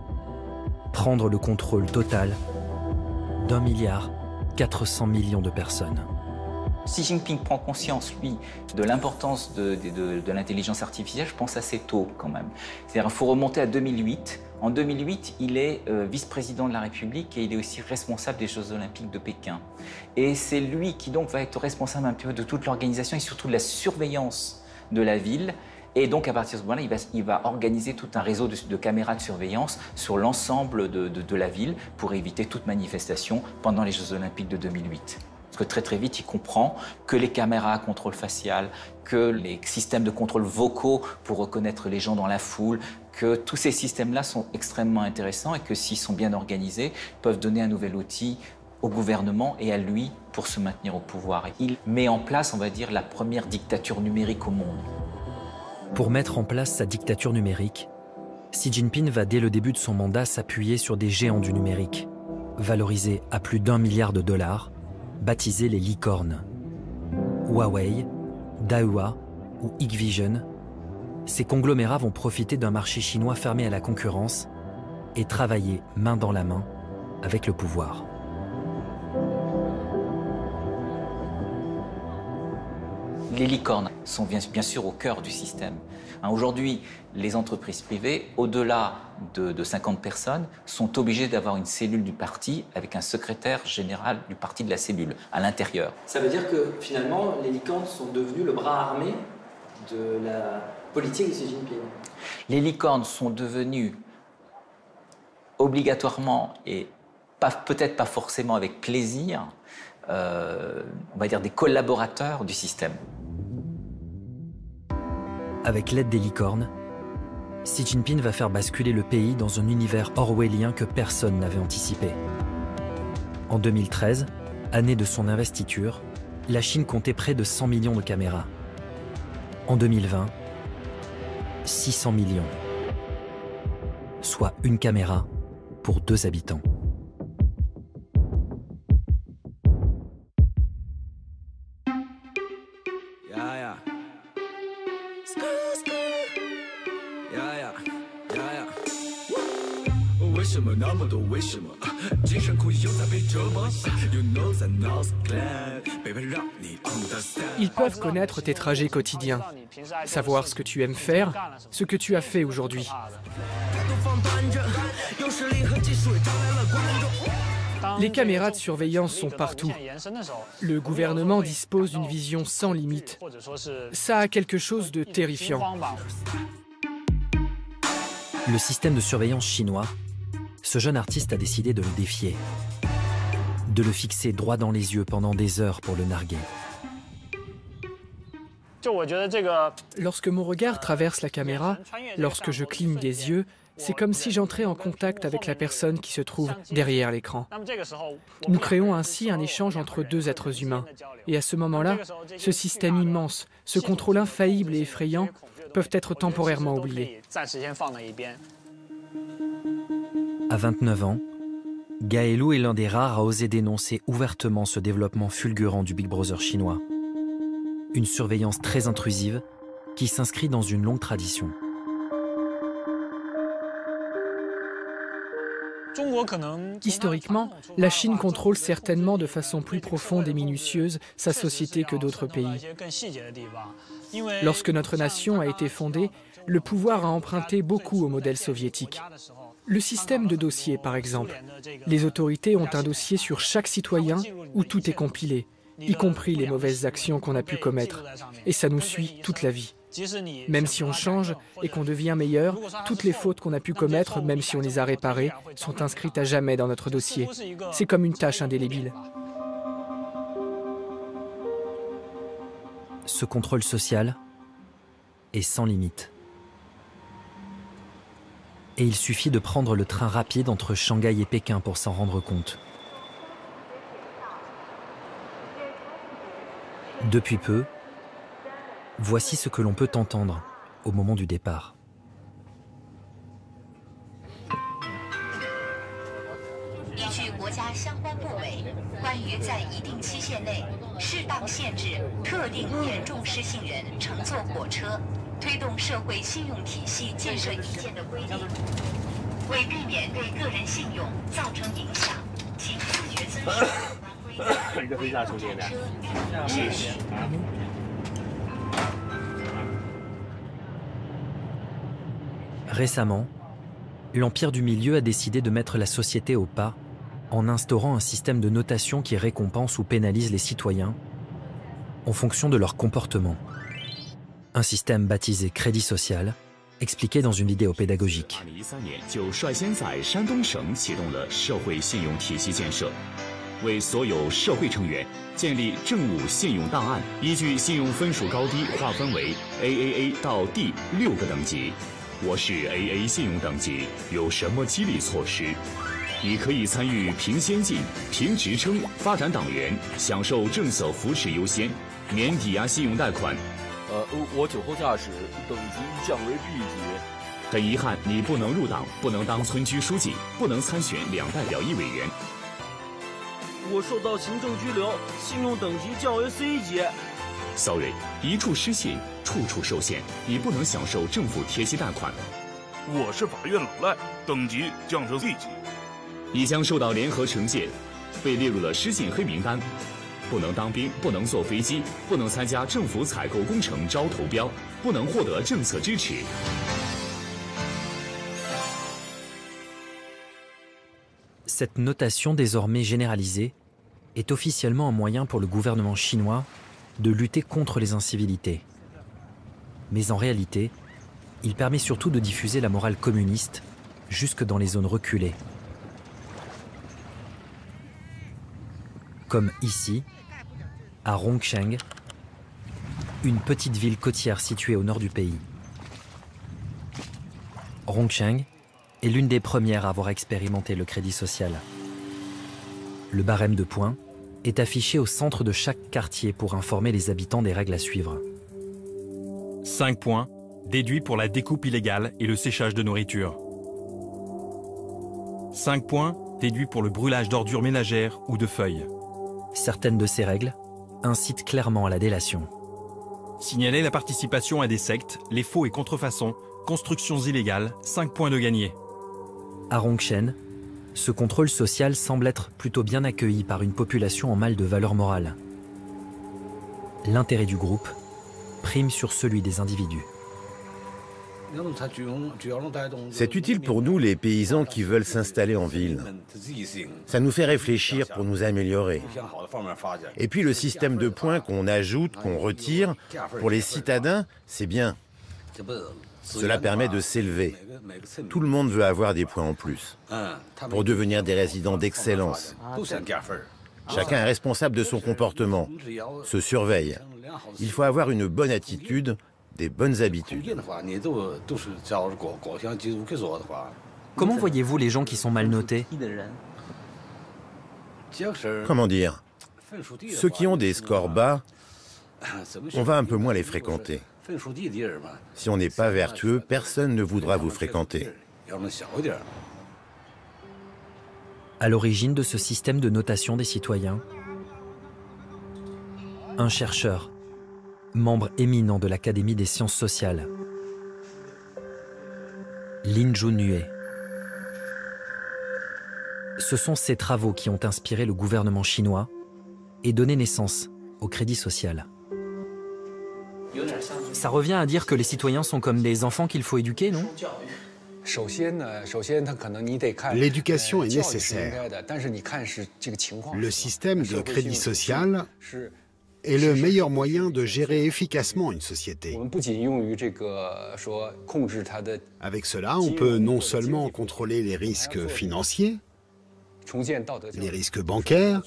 prendre le contrôle total d'1,4 milliard de personnes. Xi Jinping prend conscience, lui, de l'importance de l'intelligence artificielle, je pense assez tôt quand même. C'est-à-dire qu'il faut remonter à 2008. En 2008, il est vice-président de la République et il est aussi responsable des Jeux Olympiques de Pékin. Et c'est lui qui donc va être responsable un peu de toute l'organisation et surtout de la surveillance de la ville. Et donc à partir de ce moment-là, il va organiser tout un réseau de caméras de surveillance sur l'ensemble de la ville pour éviter toute manifestation pendant les Jeux Olympiques de 2008. Parce que très vite, il comprend que les caméras à contrôle facial, que les systèmes de contrôle vocaux pour reconnaître les gens dans la foule, que tous ces systèmes-là sont extrêmement intéressants et que s'ils sont bien organisés, peuvent donner un nouvel outil au gouvernement et à lui pour se maintenir au pouvoir. Et il met en place, on va dire, la première dictature numérique au monde. Pour mettre en place sa dictature numérique, Xi Jinping va dès le début de son mandat s'appuyer sur des géants du numérique, valorisés à plus d'1 milliard de dollars, baptisés les licornes. Huawei, Dahua ou Hikvision, ces conglomérats vont profiter d'un marché chinois fermé à la concurrence et travailler main dans la main avec le pouvoir. Les licornes sont bien sûr au cœur du système. Aujourd'hui, les entreprises privées, au-delà de 50 personnes, sont obligées d'avoir une cellule du parti avec un secrétaire général du parti de la cellule à l'intérieur. Ça veut dire que finalement, les licornes sont devenues le bras armé de la politique de Xi Jinping. Les licornes sont devenues obligatoirement et peut-être pas forcément avec plaisir, on va dire des collaborateurs du système. Avec l'aide des licornes, Xi Jinping va faire basculer le pays dans un univers orwellien que personne n'avait anticipé. En 2013, année de son investiture, la Chine comptait près de 100 millions de caméras. En 2020, 600 millions. Soit une caméra pour 2 habitants. Ils peuvent connaître tes trajets quotidiens, savoir ce que tu aimes faire, ce que tu as fait aujourd'hui. Les caméras de surveillance sont partout. Le gouvernement dispose d'une vision sans limite. Ça a quelque chose de terrifiant. Le système de surveillance chinois, ce jeune artiste a décidé de le défier, de le fixer droit dans les yeux pendant des heures pour le narguer. Lorsque mon regard traverse la caméra, lorsque je cligne des yeux, c'est comme si j'entrais en contact avec la personne qui se trouve derrière l'écran. Nous créons ainsi un échange entre deux êtres humains. Et à ce moment-là, ce système immense, ce contrôle infaillible et effrayant peuvent être temporairement oubliés. À 29 ans, Gaëlou est l'un des rares à oser dénoncer ouvertement ce développement fulgurant du Big Brother chinois. Une surveillance très intrusive qui s'inscrit dans une longue tradition. Historiquement, la Chine contrôle certainement de façon plus profonde et minutieuse sa société que d'autres pays. Lorsque notre nation a été fondée, le pouvoir a emprunté beaucoup au modèle soviétique. Le système de dossier, par exemple. Les autorités ont un dossier sur chaque citoyen où tout est compilé, y compris les mauvaises actions qu'on a pu commettre. Et ça nous suit toute la vie. Même si on change et qu'on devient meilleur, toutes les fautes qu'on a pu commettre, même si on les a réparées, sont inscrites à jamais dans notre dossier. C'est comme une tâche indélébile. Ce contrôle social est sans limite. Et il suffit de prendre le train rapide entre Shanghai et Pékin pour s'en rendre compte. Depuis peu, voici ce que l'on peut entendre au moment du départ. Récemment, l'Empire du Milieu a décidé de mettre la société au pas en instaurant un système de notation qui récompense ou pénalise les citoyens en fonction de leur comportement. Un système baptisé crédit social, expliqué dans une vidéo pédagogique. AAA 到 D 6个等级。我是 AA 信用等级，有什么激励措施？你可以参与评先进、评职称、发展党员，享受政策扶持优先，免抵押信用贷款。我酒后驾驶，等级降为 B 级。很遗憾，你不能入党，不能当村居书记，不能参选2代表1委员。我受到行政拘留，信用等级降为 C 级。Sorry， 一处失信，处处受限，你不能享受政府贴息贷款。我是法院老赖，等级降成 C 级。你将受到联合惩戒，被列入了失信黑名单。不能当兵，不能坐飞机，不能参加政府采购工程招投标，不能获得政策支持。Cette notation désormais généralisée est officiellement un moyen pour le gouvernement chinois de lutter contre les incivilités. Mais en réalité, il permet surtout de diffuser la morale communiste jusque dans les zones reculées. Comme ici, à Rongcheng, une petite ville côtière située au nord du pays. Rongcheng est l'une des premières à avoir expérimenté le crédit social. Le barème de points est affiché au centre de chaque quartier pour informer les habitants des règles à suivre. 5 points, déduits pour la découpe illégale et le séchage de nourriture. 5 points, déduits pour le brûlage d'ordures ménagères ou de feuilles. Certaines de ces règles incitent clairement à la délation. Signaler la participation à des sectes, les faux et contrefaçons, constructions illégales, 5 points de gagné. À Rongchen, ce contrôle social semble être plutôt bien accueilli par une population en mal de valeur morale. L'intérêt du groupe prime sur celui des individus. C'est utile pour nous, les paysans qui veulent s'installer en ville. Ça nous fait réfléchir pour nous améliorer. Et puis le système de points qu'on ajoute, qu'on retire, pour les citadins, c'est bien. Cela permet de s'élever. Tout le monde veut avoir des points en plus, pour devenir des résidents d'excellence. Chacun est responsable de son comportement, se surveille. Il faut avoir une bonne attitude, des bonnes habitudes. Comment voyez-vous les gens qui sont mal notés? Comment dire? Ceux qui ont des scores bas, on va un peu moins les fréquenter. Si on n'est pas vertueux, personne ne voudra vous fréquenter. À l'origine de ce système de notation des citoyens, un chercheur, membre éminent de l'Académie des sciences sociales, Lin Junhue. Ce sont ces travaux qui ont inspiré le gouvernement chinois et donné naissance au crédit social. Ça revient à dire que les citoyens sont comme des enfants qu'il faut éduquer, non? L'éducation est nécessaire. Le système de crédit social est le meilleur moyen de gérer efficacement une société. Avec cela, on peut non seulement contrôler les risques financiers, les risques bancaires,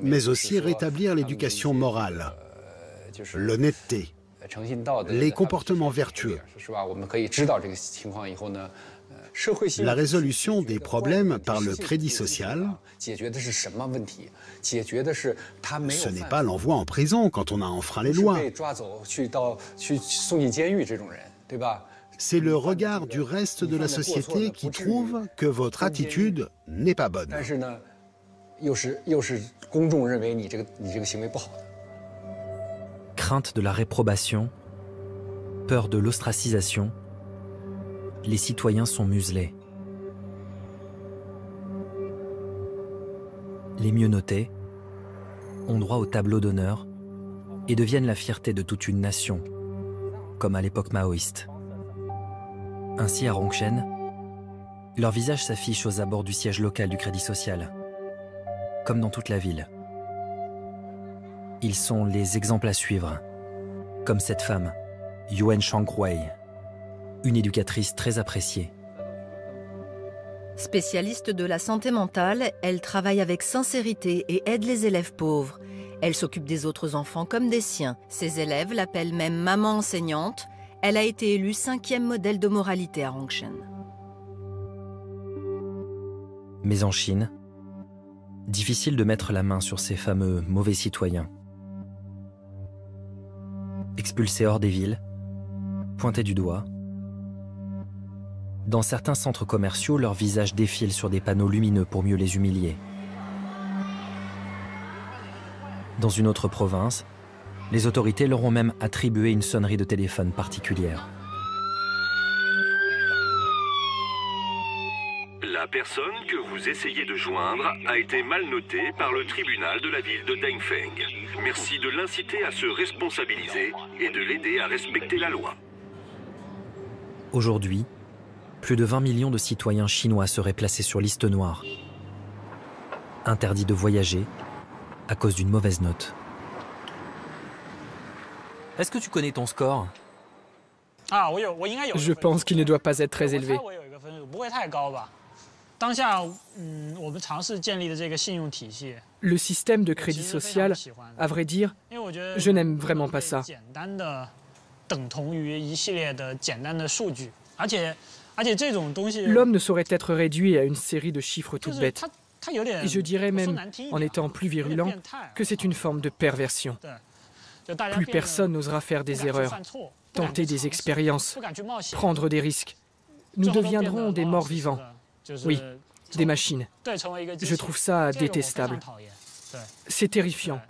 mais aussi rétablir l'éducation morale, l'honnêteté, les comportements vertueux. La résolution des problèmes par le crédit social, ce n'est pas l'envoi en prison quand on a enfreint les lois. C'est le regard du reste de la société qui trouve que votre attitude n'est pas bonne. Crainte de la réprobation, peur de l'ostracisation, les citoyens sont muselés. Les mieux notés ont droit au tableau d'honneur et deviennent la fierté de toute une nation, comme à l'époque maoïste. Ainsi, à Rongchen, leur visage s'affiche aux abords du siège local du Crédit Social, comme dans toute la ville. Ils sont les exemples à suivre, comme cette femme, Yuan Shangwei, une éducatrice très appréciée. Spécialiste de la santé mentale, elle travaille avec sincérité et aide les élèves pauvres. Elle s'occupe des autres enfants comme des siens. Ses élèves l'appellent même maman enseignante. Elle a été élue 5e modèle de moralité à Rongchen. Mais en Chine, difficile de mettre la main sur ces fameux mauvais citoyens. Expulsés hors des villes, pointés du doigt. Dans certains centres commerciaux, leurs visages défilent sur des panneaux lumineux pour mieux les humilier. Dans une autre province, les autorités leur ont même attribué une sonnerie de téléphone particulière. La personne que vous essayez de joindre a été mal notée par le tribunal de la ville de Dengfeng. Merci de l'inciter à se responsabiliser et de l'aider à respecter la loi. Aujourd'hui, plus de 20 millions de citoyens chinois seraient placés sur liste noire, interdits de voyager à cause d'une mauvaise note. Est-ce que tu connais ton score? Je pense qu'il ne doit pas être très élevé. Le système de crédit social, à vrai dire, je n'aime vraiment pas ça. L'homme ne saurait être réduit à une série de chiffres toutes bêtes. Et je dirais même, en étant plus virulent, que c'est une forme de perversion. Plus personne n'osera faire des erreurs, tenter des expériences, prendre des risques. Nous deviendrons des morts vivants. Oui, des machines. Je trouve ça détestable. C'est terrifiant.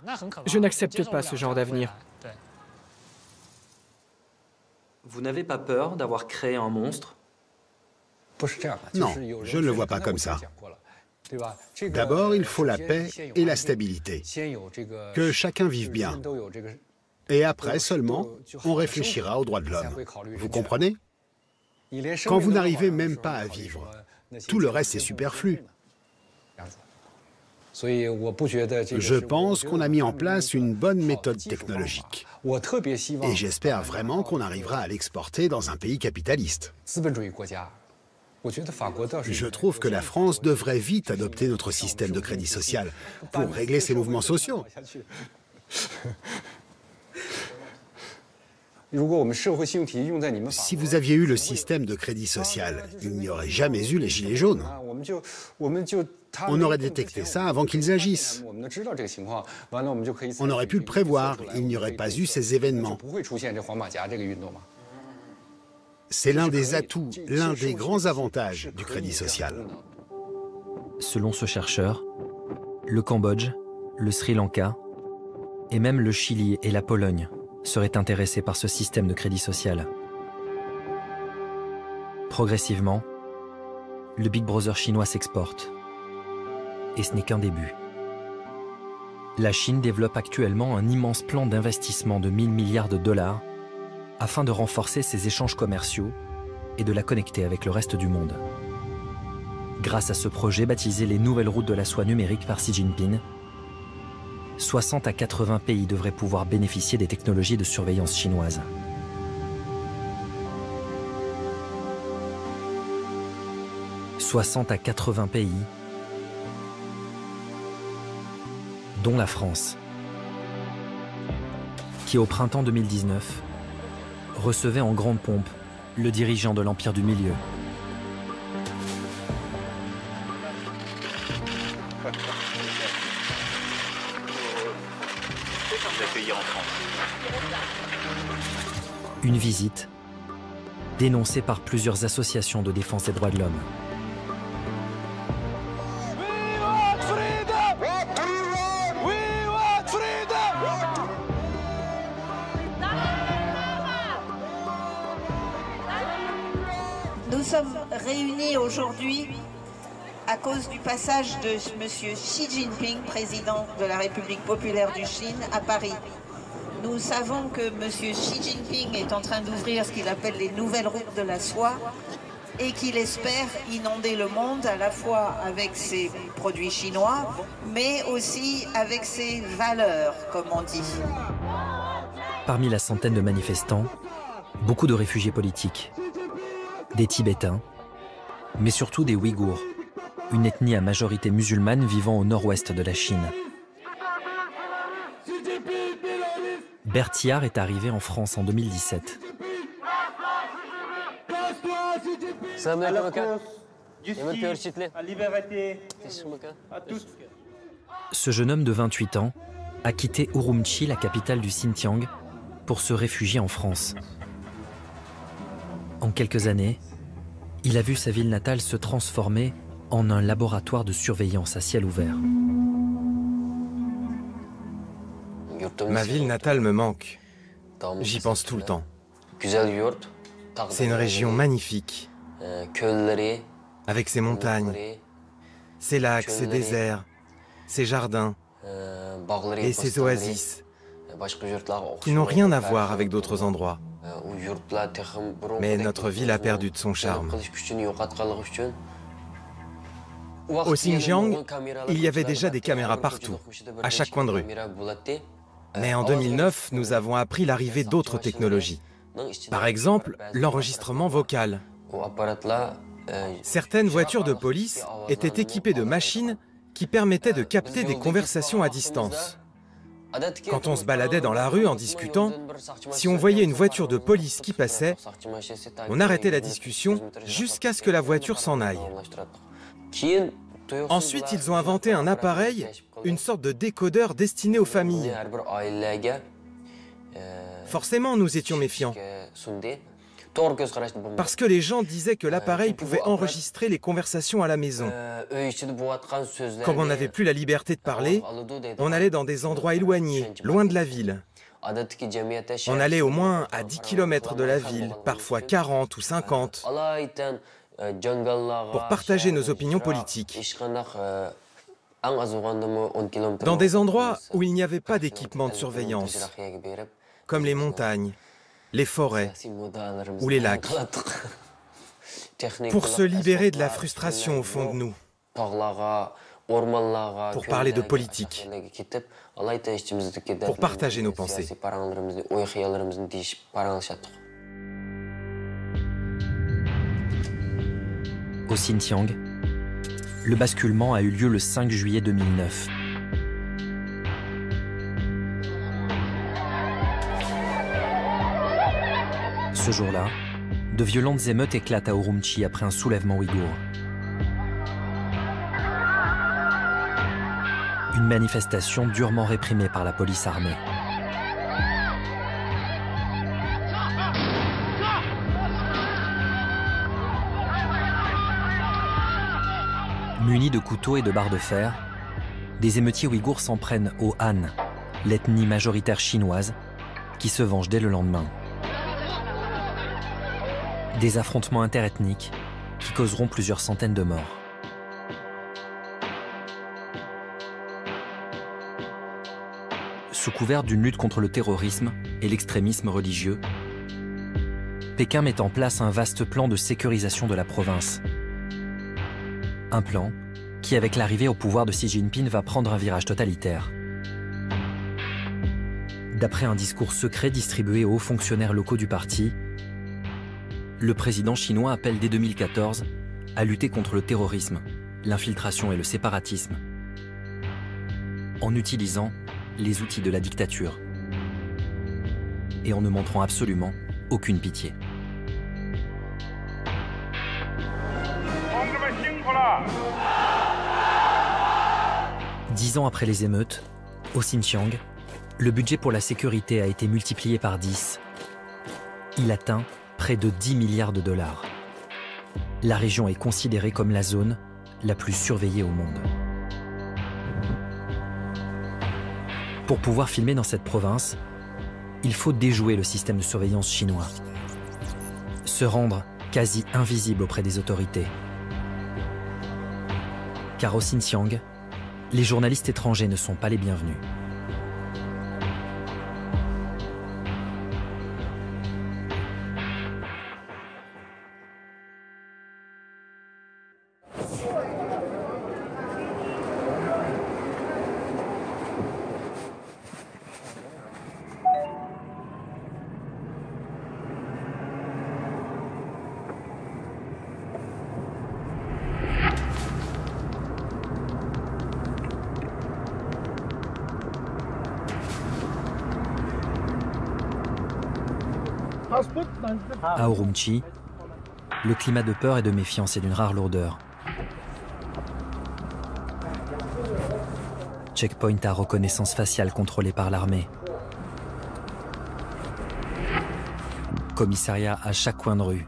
Je n'accepte pas ce genre d'avenir. Vous n'avez pas peur d'avoir créé un monstre? Non, je ne le vois pas comme ça. D'abord, il faut la paix et la stabilité, que chacun vive bien. Et après seulement, on réfléchira aux droits de l'homme. Vous comprenez? Quand vous n'arrivez même pas à vivre, tout le reste est superflu. Je pense qu'on a mis en place une bonne méthode technologique. Et j'espère vraiment qu'on arrivera à l'exporter dans un pays capitaliste. Je trouve que la France devrait vite adopter notre système de crédit social pour régler ses mouvements sociaux. Si vous aviez eu le système de crédit social, il n'y aurait jamais eu les gilets jaunes. On aurait détecté ça avant qu'ils agissent. On aurait pu le prévoir, il n'y aurait pas eu ces événements. C'est l'un des atouts, l'un des grands avantages du crédit social. Selon ce chercheur, le Cambodge, le Sri Lanka et même le Chili et la Pologne seraient intéressés par ce système de crédit social. Progressivement, le Big Brother chinois s'exporte. Et ce n'est qu'un début. La Chine développe actuellement un immense plan d'investissement de 1000 milliards de dollars afin de renforcer ses échanges commerciaux et de la connecter avec le reste du monde. Grâce à ce projet baptisé les Nouvelles Routes de la Soie numérique par Xi Jinping, 60 à 80 pays devraient pouvoir bénéficier des technologies de surveillance chinoises. « 60 à 80 pays, dont la France, qui au printemps 2019 recevait en grande pompe le dirigeant de l'Empire du Milieu. Une visite dénoncée par plusieurs associations de défense des droits de l'homme. Nous sommes réunis aujourd'hui à cause du passage de M. Xi Jinping, président de la République populaire du Chine, à Paris. Nous savons que M. Xi Jinping est en train d'ouvrir ce qu'il appelle les nouvelles routes de la soie et qu'il espère inonder le monde à la fois avec ses produits chinois, mais aussi avec ses valeurs, comme on dit. Parmi la centaine de manifestants, beaucoup de réfugiés politiques, des Tibétains, mais surtout des Ouïghours, une ethnie à majorité musulmane vivant au nord-ouest de la Chine. Berthiard est arrivé en France en 2017. Ce jeune homme de 28 ans a quitté Urumqi, la capitale du Xinjiang, pour se réfugier en France. En quelques années, il a vu sa ville natale se transformer en un laboratoire de surveillance à ciel ouvert. Ma ville natale me manque. J'y pense tout le temps. C'est une région magnifique, avec ses montagnes, ses lacs, ses déserts, ses jardins et ses oasis, qui n'ont rien à voir avec d'autres endroits. Mais notre ville a perdu de son charme. Au Xinjiang, il y avait déjà des caméras partout, à chaque coin de rue. Mais en 2009, nous avons appris l'arrivée d'autres technologies. Par exemple, l'enregistrement vocal. Certaines voitures de police étaient équipées de machines qui permettaient de capter des conversations à distance. Quand on se baladait dans la rue en discutant, si on voyait une voiture de police qui passait, on arrêtait la discussion jusqu'à ce que la voiture s'en aille. Ensuite, ils ont inventé un appareil, une sorte de décodeur destiné aux familles. Forcément, nous étions méfiants. Parce que les gens disaient que l'appareil pouvait enregistrer les conversations à la maison. Comme on n'avait plus la liberté de parler, on allait dans des endroits éloignés, loin de la ville. On allait au moins à 10 km de la ville, parfois 40 ou 50, pour partager nos opinions politiques. Dans des endroits où il n'y avait pas d'équipement de surveillance, comme les montagnes, les forêts ou les lacs, pour se libérer de la frustration au fond de nous, pour parler de politique, pour partager nos pensées. Au Xinjiang, le basculement a eu lieu le 5 juillet 2009. Ce jour-là, de violentes émeutes éclatent à Urumqi après un soulèvement ouïghour. Une manifestation durement réprimée par la police armée. Munis de couteaux et de barres de fer, des émeutiers ouïghours s'en prennent aux Han, l'ethnie majoritaire chinoise, qui se venge dès le lendemain. Des affrontements interethniques qui causeront plusieurs centaines de morts. Sous couvert d'une lutte contre le terrorisme et l'extrémisme religieux, Pékin met en place un vaste plan de sécurisation de la province. Un plan qui, avec l'arrivée au pouvoir de Xi Jinping, va prendre un virage totalitaire. D'après un discours secret distribué aux hauts fonctionnaires locaux du parti, le président chinois appelle dès 2014 à lutter contre le terrorisme, l'infiltration et le séparatisme, en utilisant les outils de la dictature et en ne montrant absolument aucune pitié. Dix ans après les émeutes, au Xinjiang, le budget pour la sécurité a été multiplié par 10. Il atteint près de 10 milliards de dollars. La région est considérée comme la zone la plus surveillée au monde. Pour pouvoir filmer dans cette province, il faut déjouer le système de surveillance chinois, se rendre quasi invisible auprès des autorités. Car au Xinjiang, les journalistes étrangers ne sont pas les bienvenus. À Urumqi, le climat de peur et de méfiance est d'une rare lourdeur. Checkpoint à reconnaissance faciale contrôlé par l'armée. Commissariat à chaque coin de rue.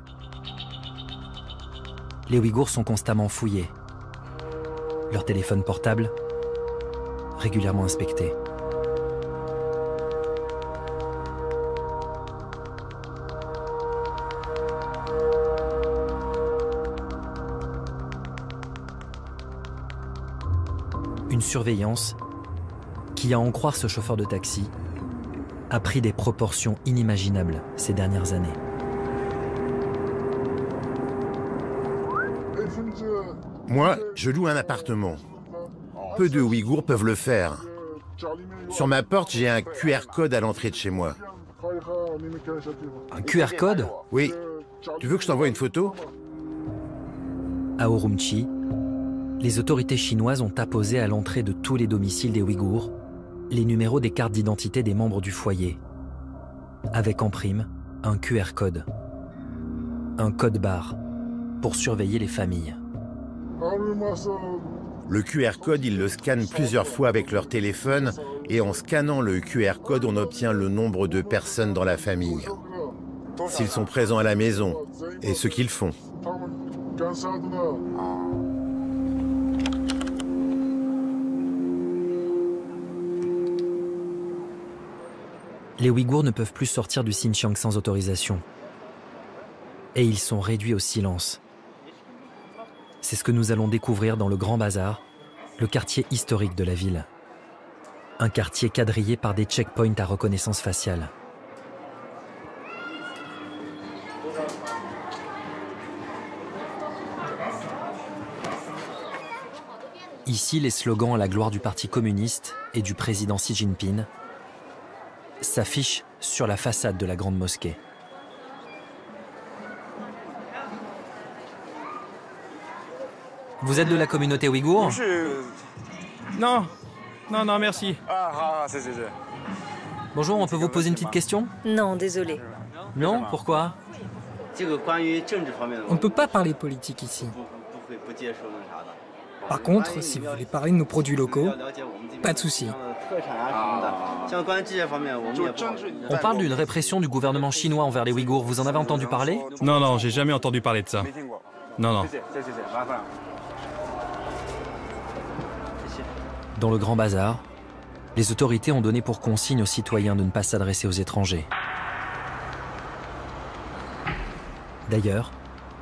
Les Ouïghours sont constamment fouillés. Leurs téléphones portables régulièrement inspectés. Une surveillance qui, à en croire ce chauffeur de taxi, a pris des proportions inimaginables ces dernières années. Moi, je loue un appartement. Peu de Ouïghours peuvent le faire. Sur ma porte, j'ai un QR code à l'entrée de chez moi. Un QR code? Oui. Tu veux que je t'envoie une photo? À Urumqi, les autorités chinoises ont apposé à l'entrée de tous les domiciles des Ouïghours les numéros des cartes d'identité des membres du foyer, avec en prime un QR code, un code barre pour surveiller les familles. Le QR code, ils le scannent plusieurs fois avec leur téléphone et en scannant le QR code, on obtient le nombre de personnes dans la famille, s'ils sont présents à la maison et ce qu'ils font. Les Ouïghours ne peuvent plus sortir du Xinjiang sans autorisation. Et ils sont réduits au silence. C'est ce que nous allons découvrir dans le Grand Bazar, le quartier historique de la ville. Un quartier quadrillé par des checkpoints à reconnaissance faciale. Ici, les slogans à la gloire du Parti communiste et du président Xi Jinping s'affichent sur la façade de la grande mosquée. Vous êtes de la communauté ouïghour? Non, non, merci. Bonjour, on peut vous poser une petite question? Non, désolé. Non, pourquoi? On ne peut pas parler politique ici. Par contre, si vous voulez parler de nos produits locaux, pas de souci. On parle d'une répression du gouvernement chinois envers les Ouïghours. Vous en avez entendu parler? Non, j'ai jamais entendu parler de ça. Non. Dans le Grand Bazar, les autorités ont donné pour consigne aux citoyens de ne pas s'adresser aux étrangers. D'ailleurs,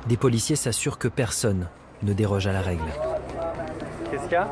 des policiers s'assurent que personne ne déroge à la règle. Qu'est-ce qu'il y a?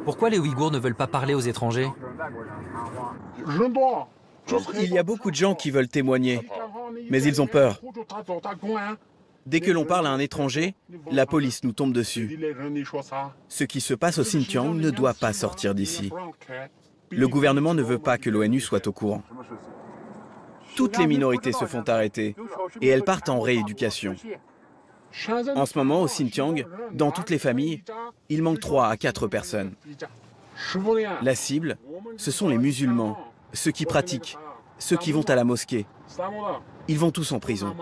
Pourquoi les Ouïghours ne veulent pas parler aux étrangers? Il y a beaucoup de gens qui veulent témoigner, mais ils ont peur. Dès que l'on parle à un étranger, la police nous tombe dessus. Ce qui se passe au Xinjiang ne doit pas sortir d'ici. Le gouvernement ne veut pas que l'ONU soit au courant. Toutes les minorités se font arrêter et elles partent en rééducation. En ce moment, au Xinjiang, dans toutes les familles, il manque 3 à 4 personnes. La cible, ce sont les musulmans, ceux qui pratiquent, ceux qui vont à la mosquée. Ils vont tous en prison.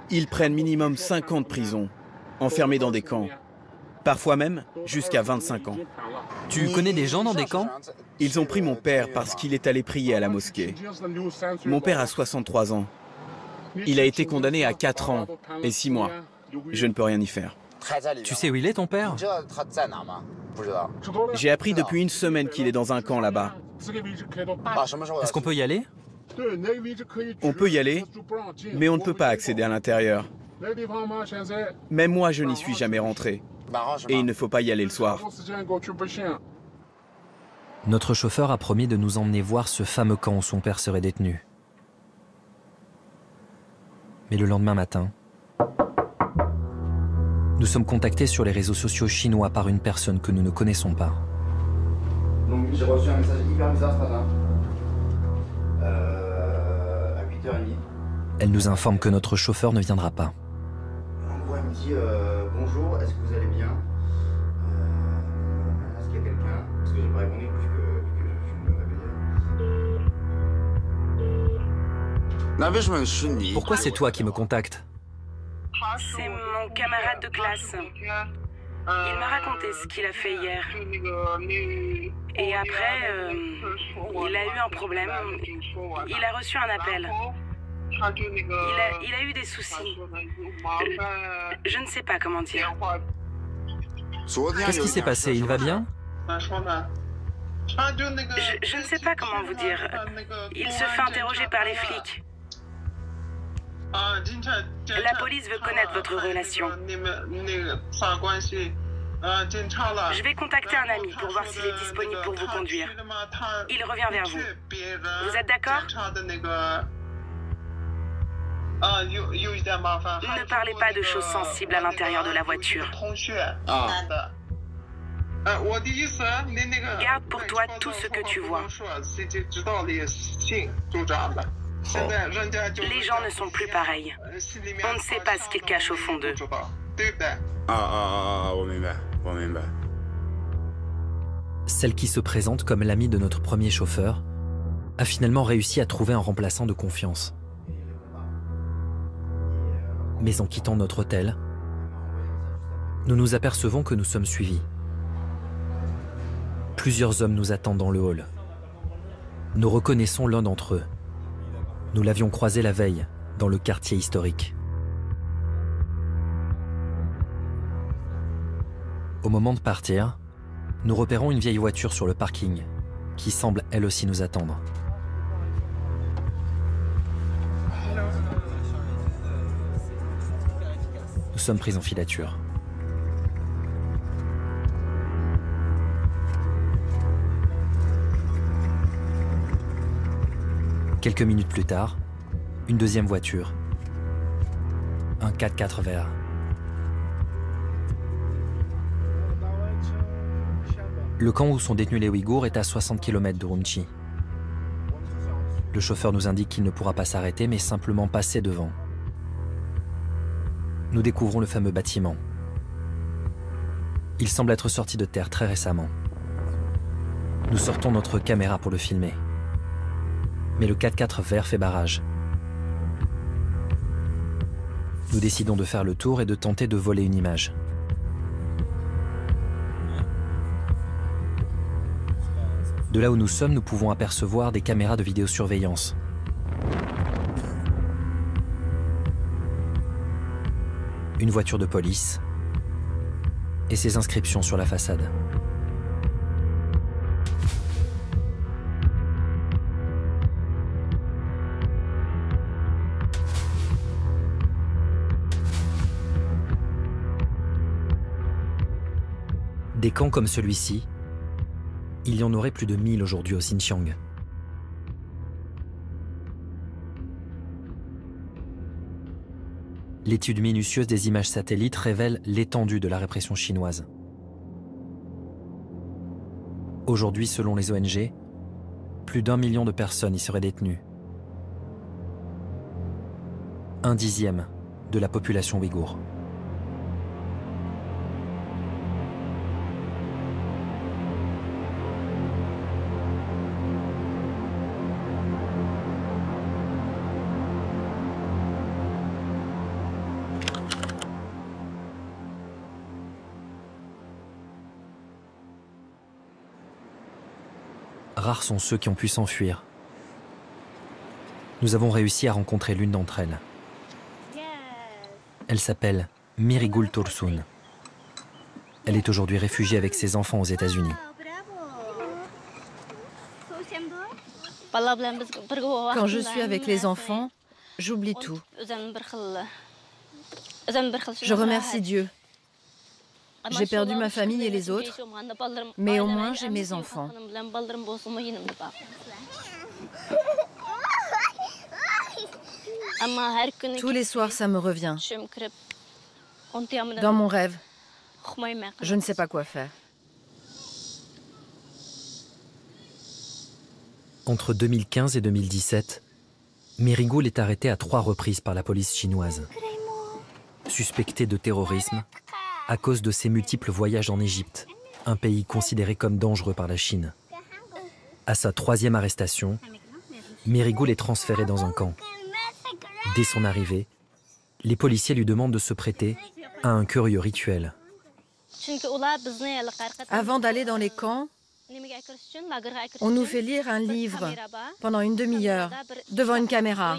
Ils prennent minimum 5 ans de prison, enfermés dans des camps. Parfois même jusqu'à 25 ans. Tu connais des gens dans des camps? Ils ont pris mon père parce qu'il est allé prier à la mosquée. Mon père a 63 ans. Il a été condamné à 4 ans et 6 mois. Je ne peux rien y faire. Tu sais où il est, ton père? J'ai appris depuis une semaine qu'il est dans un camp là-bas. Est-ce qu'on peut y aller? On peut y aller, mais on ne peut pas accéder à l'intérieur. Même moi, je n'y suis jamais rentré. Et il ne faut pas y aller le soir. Notre chauffeur a promis de nous emmener voir ce fameux camp où son père serait détenu. Mais le lendemain matin, nous sommes contactés sur les réseaux sociaux chinois par une personne que nous ne connaissons pas. Donc j'ai reçu un message hyper bizarre ce matin. À 8h30. Elle nous informe que notre chauffeur ne viendra pas. En gros, elle me dit bonjour, est-ce que vous allez bien? Est-ce qu'il y a quelqu'un? Parce que j'ai pas répondu puisque je me réveillais. Pourquoi c'est toi qui me contactes? C'est mon camarade de classe. Il m'a raconté ce qu'il a fait hier. Et après, il a eu un problème. Il a reçu un appel. Il a eu des soucis. Je ne sais pas comment dire. Qu'est-ce qui s'est passé? Il va bien? Je ne sais pas comment vous dire. Il se fait interroger par les flics. La police veut connaître votre relation. Je vais contacter un ami pour voir s'il est disponible pour vous conduire. Il revient vers vous. Vous êtes d'accord? Ne parlez pas de choses sensibles à l'intérieur de la voiture. Garde pour toi tout ce que tu vois. Les gens ne sont plus pareils. On ne sait pas ce qu'ils cachent au fond d'eux. Celle qui se présente comme l'amie de notre premier chauffeur a finalement réussi à trouver un remplaçant de confiance. Mais en quittant notre hôtel, nous nous apercevons que nous sommes suivis. Plusieurs hommes nous attendent dans le hall. Nous reconnaissons l'un d'entre eux. Nous l'avions croisé la veille dans le quartier historique. Au moment de partir, nous repérons une vieille voiture sur le parking qui semble elle aussi nous attendre. Nous sommes pris en filature. Quelques minutes plus tard, une deuxième voiture, un 4x4 vert. Le camp où sont détenus les Ouïghours est à 60 km d'Urumqi. Le chauffeur nous indique qu'il ne pourra pas s'arrêter, mais simplement passer devant. Nous découvrons le fameux bâtiment. Il semble être sorti de terre très récemment. Nous sortons notre caméra pour le filmer. Mais le 4x4 vert fait barrage. Nous décidons de faire le tour et de tenter de voler une image. De là où nous sommes, nous pouvons apercevoir des caméras de vidéosurveillance. Une voiture de police et ses inscriptions sur la façade. Des camps comme celui-ci, il y en aurait plus de 1000 aujourd'hui au Xinjiang. L'étude minutieuse des images satellites révèle l'étendue de la répression chinoise. Aujourd'hui, selon les ONG, plus d'1 million de personnes y seraient détenues. 1/10 de la population ouïghour. Rares sont ceux qui ont pu s'enfuir. Nous avons réussi à rencontrer l'une d'entre elles. Elle s'appelle Mirigul Tursun. Elle est aujourd'hui réfugiée avec ses enfants aux États-Unis. Quand je suis avec les enfants, j'oublie tout. Je remercie Dieu. J'ai perdu ma famille et les autres, mais au moins j'ai mes enfants. Tous les soirs, ça me revient. Dans mon rêve, je ne sais pas quoi faire. Entre 2015 et 2017, Mirigul est arrêtée à 3 reprises par la police chinoise. Suspectée de terrorisme, à cause de ses multiples voyages en Égypte, un pays considéré comme dangereux par la Chine. À sa 3e arrestation, Mirigul est transférée dans un camp. Dès son arrivée, les policiers lui demandent de se prêter à un curieux rituel. Avant d'aller dans les camps, on nous fait lire un livre pendant une demi-heure devant une caméra.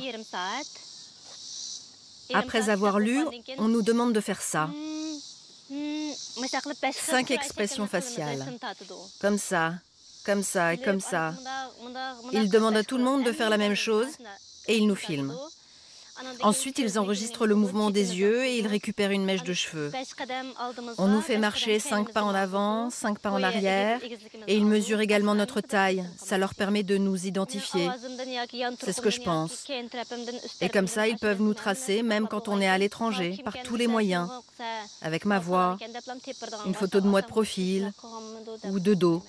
Après avoir lu, on nous demande de faire ça. 5 expressions faciales. Comme ça, comme ça et comme ça. Ils demandent à tout le monde de faire la même chose et ils nous filment. Ensuite, ils enregistrent le mouvement des yeux et ils récupèrent une mèche de cheveux. On nous fait marcher 5 pas en avant, 5 pas en arrière et ils mesurent également notre taille. Ça leur permet de nous identifier. C'est ce que je pense. Et comme ça, ils peuvent nous tracer même quand on est à l'étranger, par tous les moyens. Avec ma voix, une photo de moi de profil ou de dos.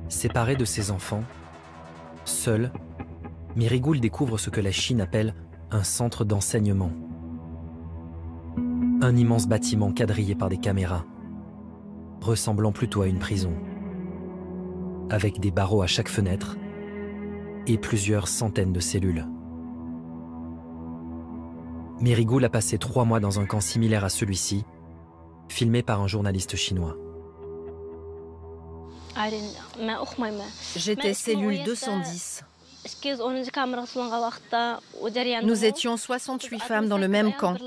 Séparée de ses enfants, seule, Mirigul découvre ce que la Chine appelle un centre d'enseignement. Un immense bâtiment quadrillé par des caméras, ressemblant plutôt à une prison, avec des barreaux à chaque fenêtre et plusieurs centaines de cellules. Merigoul a passé 3 mois dans un camp similaire à celui-ci, filmé par un journaliste chinois. J'étais cellule 210. Nous étions 68 femmes dans le même camp.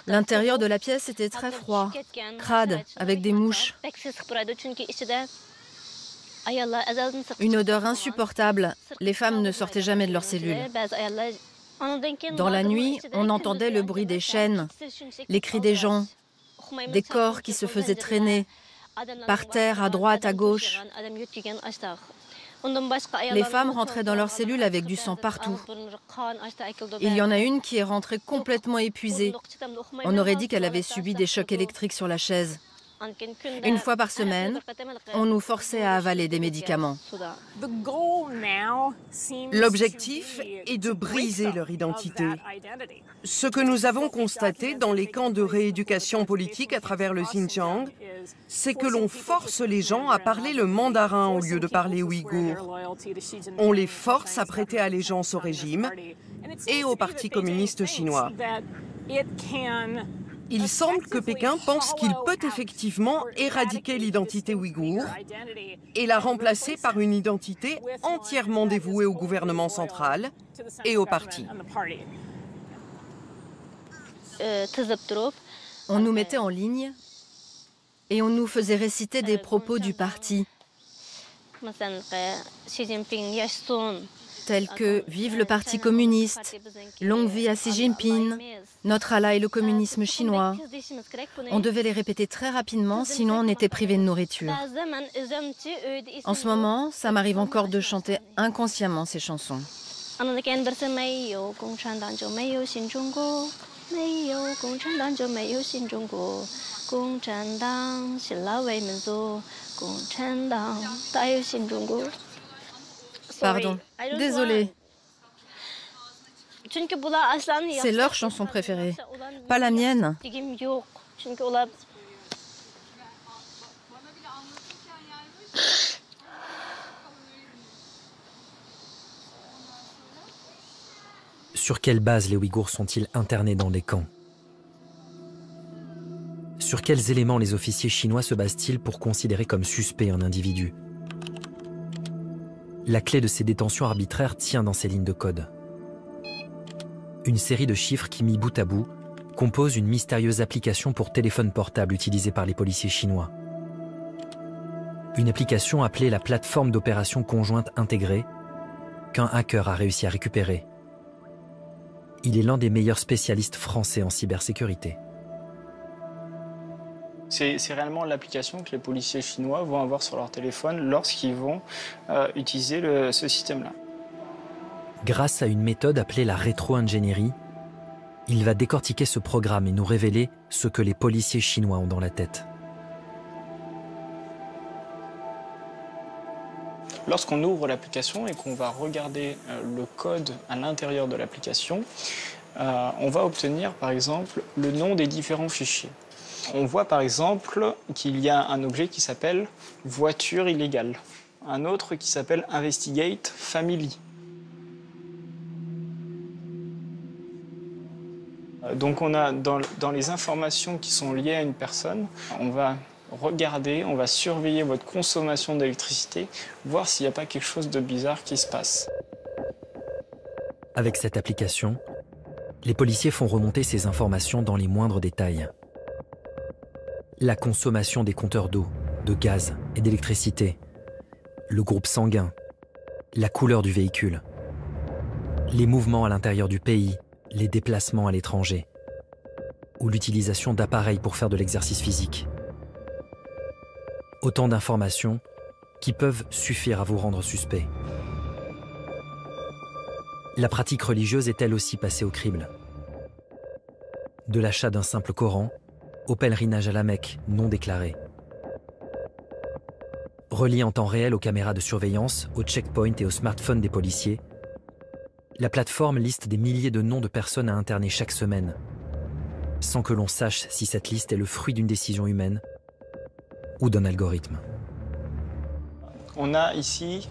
L'intérieur de la pièce était très froid, crade, avec des mouches. Une odeur insupportable. Les femmes ne sortaient jamais de leur cellule. Dans la nuit, on entendait le bruit des chaînes, les cris des gens, des corps qui se faisaient traîner, par terre, à droite, à gauche. Les femmes rentraient dans leur cellule avec du sang partout. Il y en a une qui est rentrée complètement épuisée. On aurait dit qu'elle avait subi des chocs électriques sur la chaise. Une fois par semaine, on nous forçait à avaler des médicaments. L'objectif est de briser leur identité. Ce que nous avons constaté dans les camps de rééducation politique à travers le Xinjiang, c'est que l'on force les gens à parler le mandarin au lieu de parler ouïghour. On les force à prêter allégeance au régime et au Parti communiste chinois. Il semble que Pékin pense qu'il peut effectivement éradiquer l'identité ouïghour et la remplacer par une identité entièrement dévouée au gouvernement central et au parti. On nous mettait en ligne et on nous faisait réciter des propos du parti, tels que « Vive le Parti communiste »,« Longue vie à Xi Jinping »,« Notre Allah et le communisme chinois ». On devait les répéter très rapidement, sinon on était privé de nourriture. En ce moment, ça m'arrive encore de chanter inconsciemment ces chansons. Pardon, désolée. C'est leur chanson préférée, pas la mienne. Sur quelle base les Ouïghours sont-ils internés dans des camps? Sur quels éléments les officiers chinois se basent-ils pour considérer comme suspect un individu? La clé de ces détentions arbitraires tient dans ces lignes de code. Une série de chiffres qui, mis bout à bout, composent une mystérieuse application pour téléphone portable utilisée par les policiers chinois. Une application appelée la plateforme d'opération conjointe intégrée, qu'un hacker a réussi à récupérer. Il est l'un des meilleurs spécialistes français en cybersécurité. C'est réellement l'application que les policiers chinois vont avoir sur leur téléphone lorsqu'ils vont utiliser ce système-là. Grâce à une méthode appelée la rétro-ingénierie, il va décortiquer ce programme et nous révéler ce que les policiers chinois ont dans la tête. Lorsqu'on ouvre l'application et qu'on va regarder le code à l'intérieur de l'application, on va obtenir par exemple le nom des différents fichiers. On voit par exemple qu'il y a un objet qui s'appelle « voiture illégale », un autre qui s'appelle « Investigate Family ». Donc on a dans les informations qui sont liées à une personne, on va regarder, on va surveiller votre consommation d'électricité, voir s'il n'y a pas quelque chose de bizarre qui se passe. Avec cette application, les policiers font remonter ces informations dans les moindres détails. La consommation des compteurs d'eau, de gaz et d'électricité, le groupe sanguin, la couleur du véhicule, les mouvements à l'intérieur du pays, les déplacements à l'étranger, ou l'utilisation d'appareils pour faire de l'exercice physique. Autant d'informations qui peuvent suffire à vous rendre suspect. La pratique religieuse est elle aussi passée au crible. De l'achat d'un simple Coran au pèlerinage à la Mecque non déclaré. Relié en temps réel aux caméras de surveillance, aux checkpoints et aux smartphones des policiers, La plateforme liste des milliers de noms de personnes à interner chaque semaine, sans que l'on sache si cette liste est le fruit d'une décision humaine ou d'un algorithme. On a ici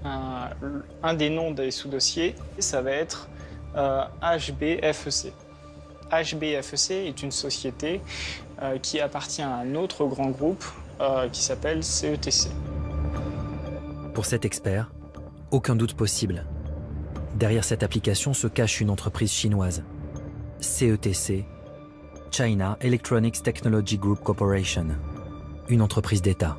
un des noms des sous-dossiers, ça va être HBFEC. HBFEC est une société qui appartient à un autre grand groupe qui s'appelle CETC. Pour cet expert, aucun doute possible. Derrière cette application se cache une entreprise chinoise, CETC, China Electronics Technology Group Corporation, une entreprise d'État.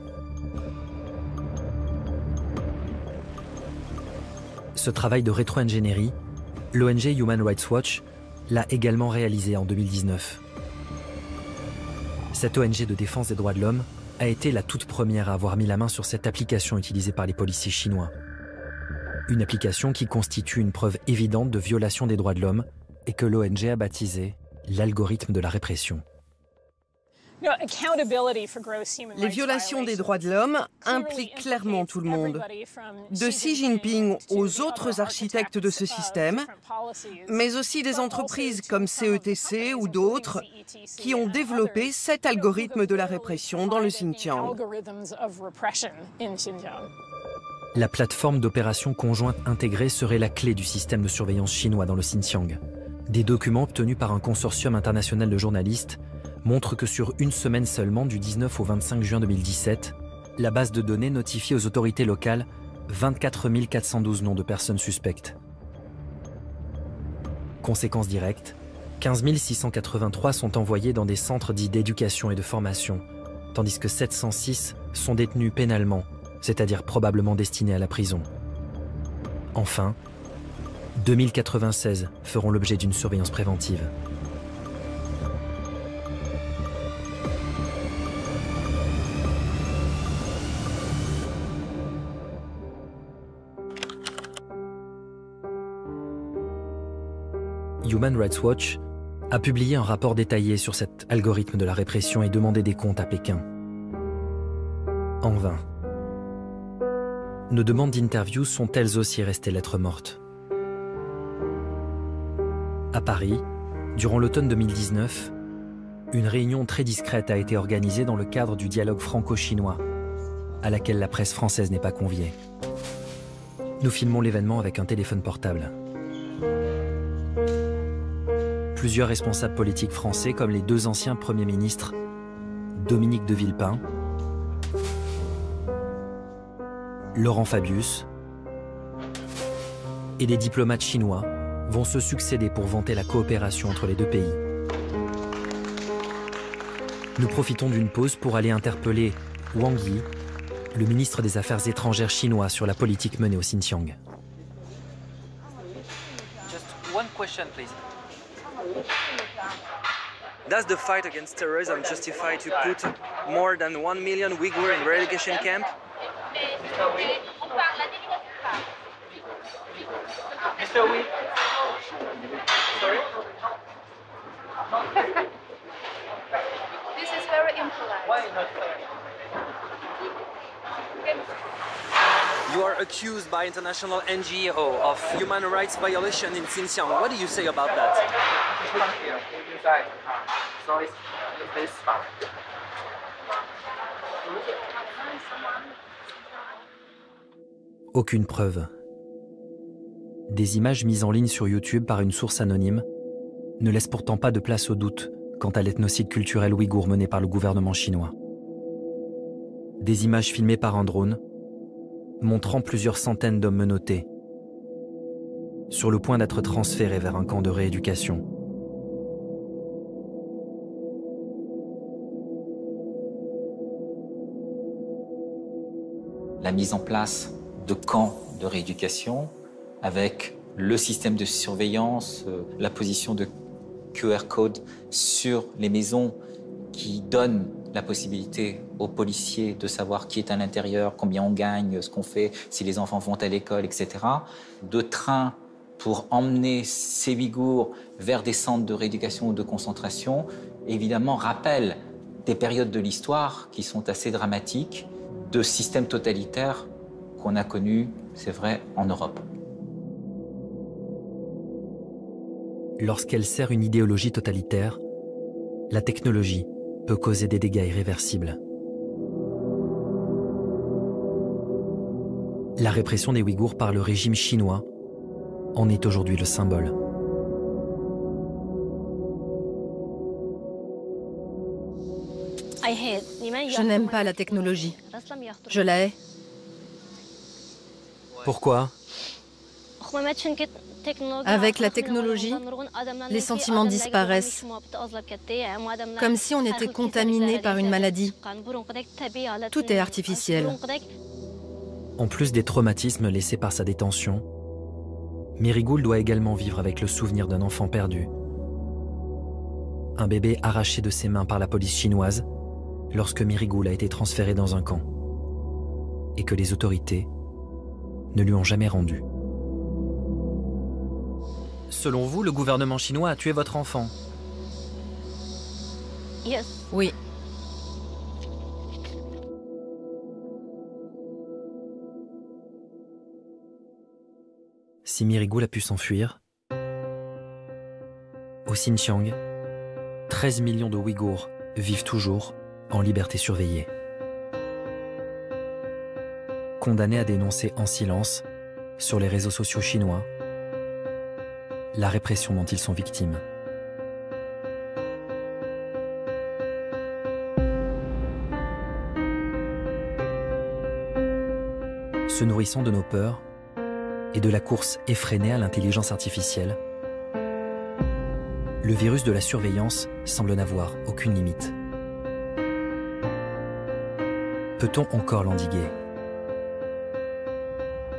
Ce travail de rétro-ingénierie, l'ONG Human Rights Watch l'a également réalisé en 2019. Cette ONG de défense des droits de l'homme a été la toute première à avoir mis la main sur cette application utilisée par les policiers chinois. Une application qui constitue une preuve évidente de violation des droits de l'homme et que l'ONG a baptisé l'algorithme de la répression. Les violations des droits de l'homme impliquent clairement tout le monde, de Xi Jinping aux autres architectes de ce système, mais aussi des entreprises comme CETC ou d'autres qui ont développé cet algorithme de la répression dans le Xinjiang. La plateforme d'opération conjointe intégrée serait la clé du système de surveillance chinois dans le Xinjiang. Des documents obtenus par un consortium international de journalistes montrent que sur une semaine seulement, du 19 au 25 juin 2017, la base de données notifie aux autorités locales 24 412 noms de personnes suspectes. Conséquence directe, 15 683 sont envoyés dans des centres dits d'éducation et de formation, tandis que 706 sont détenus pénalement, c'est-à-dire probablement destinés à la prison. Enfin, 2096 feront l'objet d'une surveillance préventive. Human Rights Watch a publié un rapport détaillé sur cet algorithme de la répression et demandé des comptes à Pékin. En vain. Nos demandes d'interview sont elles aussi restées lettres mortes. À Paris, durant l'automne 2019, une réunion très discrète a été organisée dans le cadre du dialogue franco-chinois, à laquelle la presse française n'est pas conviée. Nous filmons l'événement avec un téléphone portable. Plusieurs responsables politiques français, comme les deux anciens premiers ministres, Dominique de Villepin, Laurent Fabius, et des diplomates chinois vont se succéder pour vanter la coopération entre les deux pays. Nous profitons d'une pause pour aller interpeller Wang Yi, le ministre des Affaires étrangères chinois, sur la politique menée au Xinjiang. Just one question, please. Does the fight against terrorism justify to put more than 1 million Uyghur in relegation camp? Mr. Wee. Sorry? This is very impolite. Why not fair? You are accused by international NGO of human rights violation in Xinjiang. What do you say about that? Aucune preuve. Des images mises en ligne sur YouTube par une source anonyme ne laissent pourtant pas de place au doute quant à l'ethnocide culturel ouïghour mené par le gouvernement chinois. Des images filmées par un drone montrant plusieurs centaines d'hommes menottés, sur le point d'être transférés vers un camp de rééducation. La mise en place de camps de rééducation avec le système de surveillance, la position de QR code sur les maisons qui donne la possibilité aux policiers de savoir qui est à l'intérieur, combien on gagne, ce qu'on fait, si les enfants vont à l'école, etc. De trains pour emmener ces Ouïghours vers des centres de rééducation ou de concentration, évidemment, rappellent des périodes de l'histoire qui sont assez dramatiques, de systèmes totalitaires qu'on a connus, c'est vrai, en Europe. lorsqu'elle sert une idéologie totalitaire, la technologie peut causer des dégâts irréversibles. La répression des Ouïghours par le régime chinois en est aujourd'hui le symbole. Je n'aime pas la technologie. Je la hais. Pourquoi? Avec la technologie, les sentiments disparaissent, comme si on était contaminé par une maladie. Tout est artificiel. En plus des traumatismes laissés par sa détention, Mirigoul doit également vivre avec le souvenir d'un enfant perdu. Un bébé arraché de ses mains par la police chinoise lorsque Mirigoul a été transféré dans un camp et que les autorités ne lui ont jamais rendu. Selon vous, le gouvernement chinois a tué votre enfant? Oui. Si Mirigoul a pu s'enfuir, au Xinjiang, 13 millions de Ouïghours vivent toujours en liberté surveillée. Condamnés à dénoncer en silence, sur les réseaux sociaux chinois, la répression dont ils sont victimes. Se nourrissant de nos peurs et de la course effrénée à l'intelligence artificielle, le virus de la surveillance semble n'avoir aucune limite. Peut-on encore l'endiguer?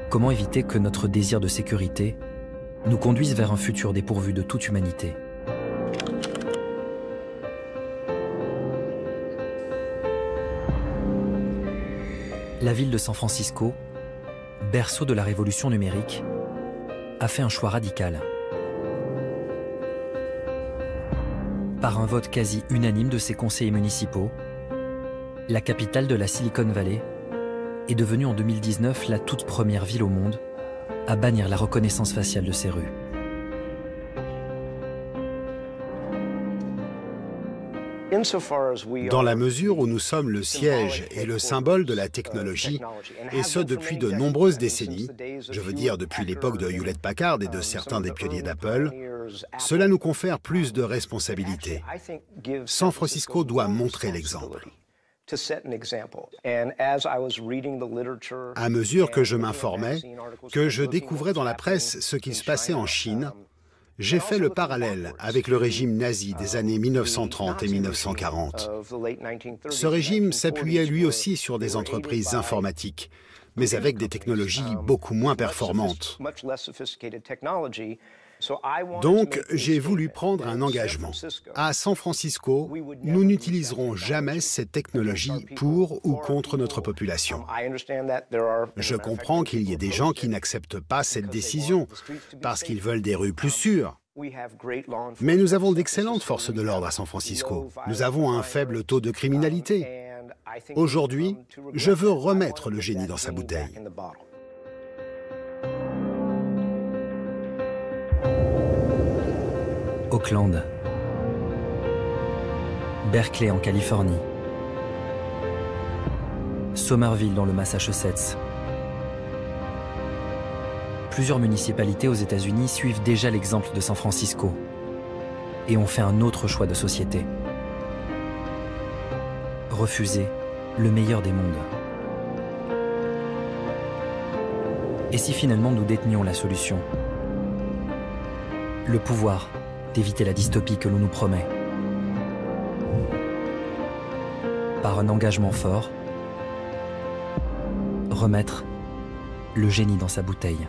Comment éviter que notre désir de sécurité nous conduise vers un futur dépourvu de toute humanité? La ville de San Francisco, berceau de la révolution numérique, a fait un choix radical. Par un vote quasi unanime de ses conseillers municipaux, la capitale de la Silicon Valley est devenue en 2019 la toute première ville au monde à bannir la reconnaissance faciale de ses rues. Dans la mesure où nous sommes le siège et le symbole de la technologie, et ce depuis de nombreuses décennies, je veux dire depuis l'époque de Hewlett-Packard et de certains des pionniers d'Apple, cela nous confère plus de responsabilités. San Francisco doit montrer l'exemple. À mesure que je m'informais, que je découvrais dans la presse ce qui se passait en Chine, j'ai fait le parallèle avec le régime nazi des années 1930 et 1940. Ce régime s'appuyait lui aussi sur des entreprises informatiques, mais avec des technologies beaucoup moins performantes. Donc, j'ai voulu prendre un engagement. À San Francisco, nous n'utiliserons jamais cette technologie pour ou contre notre population. Je comprends qu'il y ait des gens qui n'acceptent pas cette décision parce qu'ils veulent des rues plus sûres. Mais nous avons d'excellentes forces de l'ordre à San Francisco. Nous avons un faible taux de criminalité. Aujourd'hui, je veux remettre le génie dans sa bouteille. Oakland, Berkeley en Californie, Somerville dans le Massachusetts. Plusieurs municipalités aux États-Unis suivent déjà l'exemple de San Francisco et ont fait un autre choix de société. Refuser le meilleur des mondes. Et si finalement nous détenions la solution? Le pouvoir d'éviter la dystopie que l'on nous promet. Par un engagement fort, remettre le génie dans sa bouteille.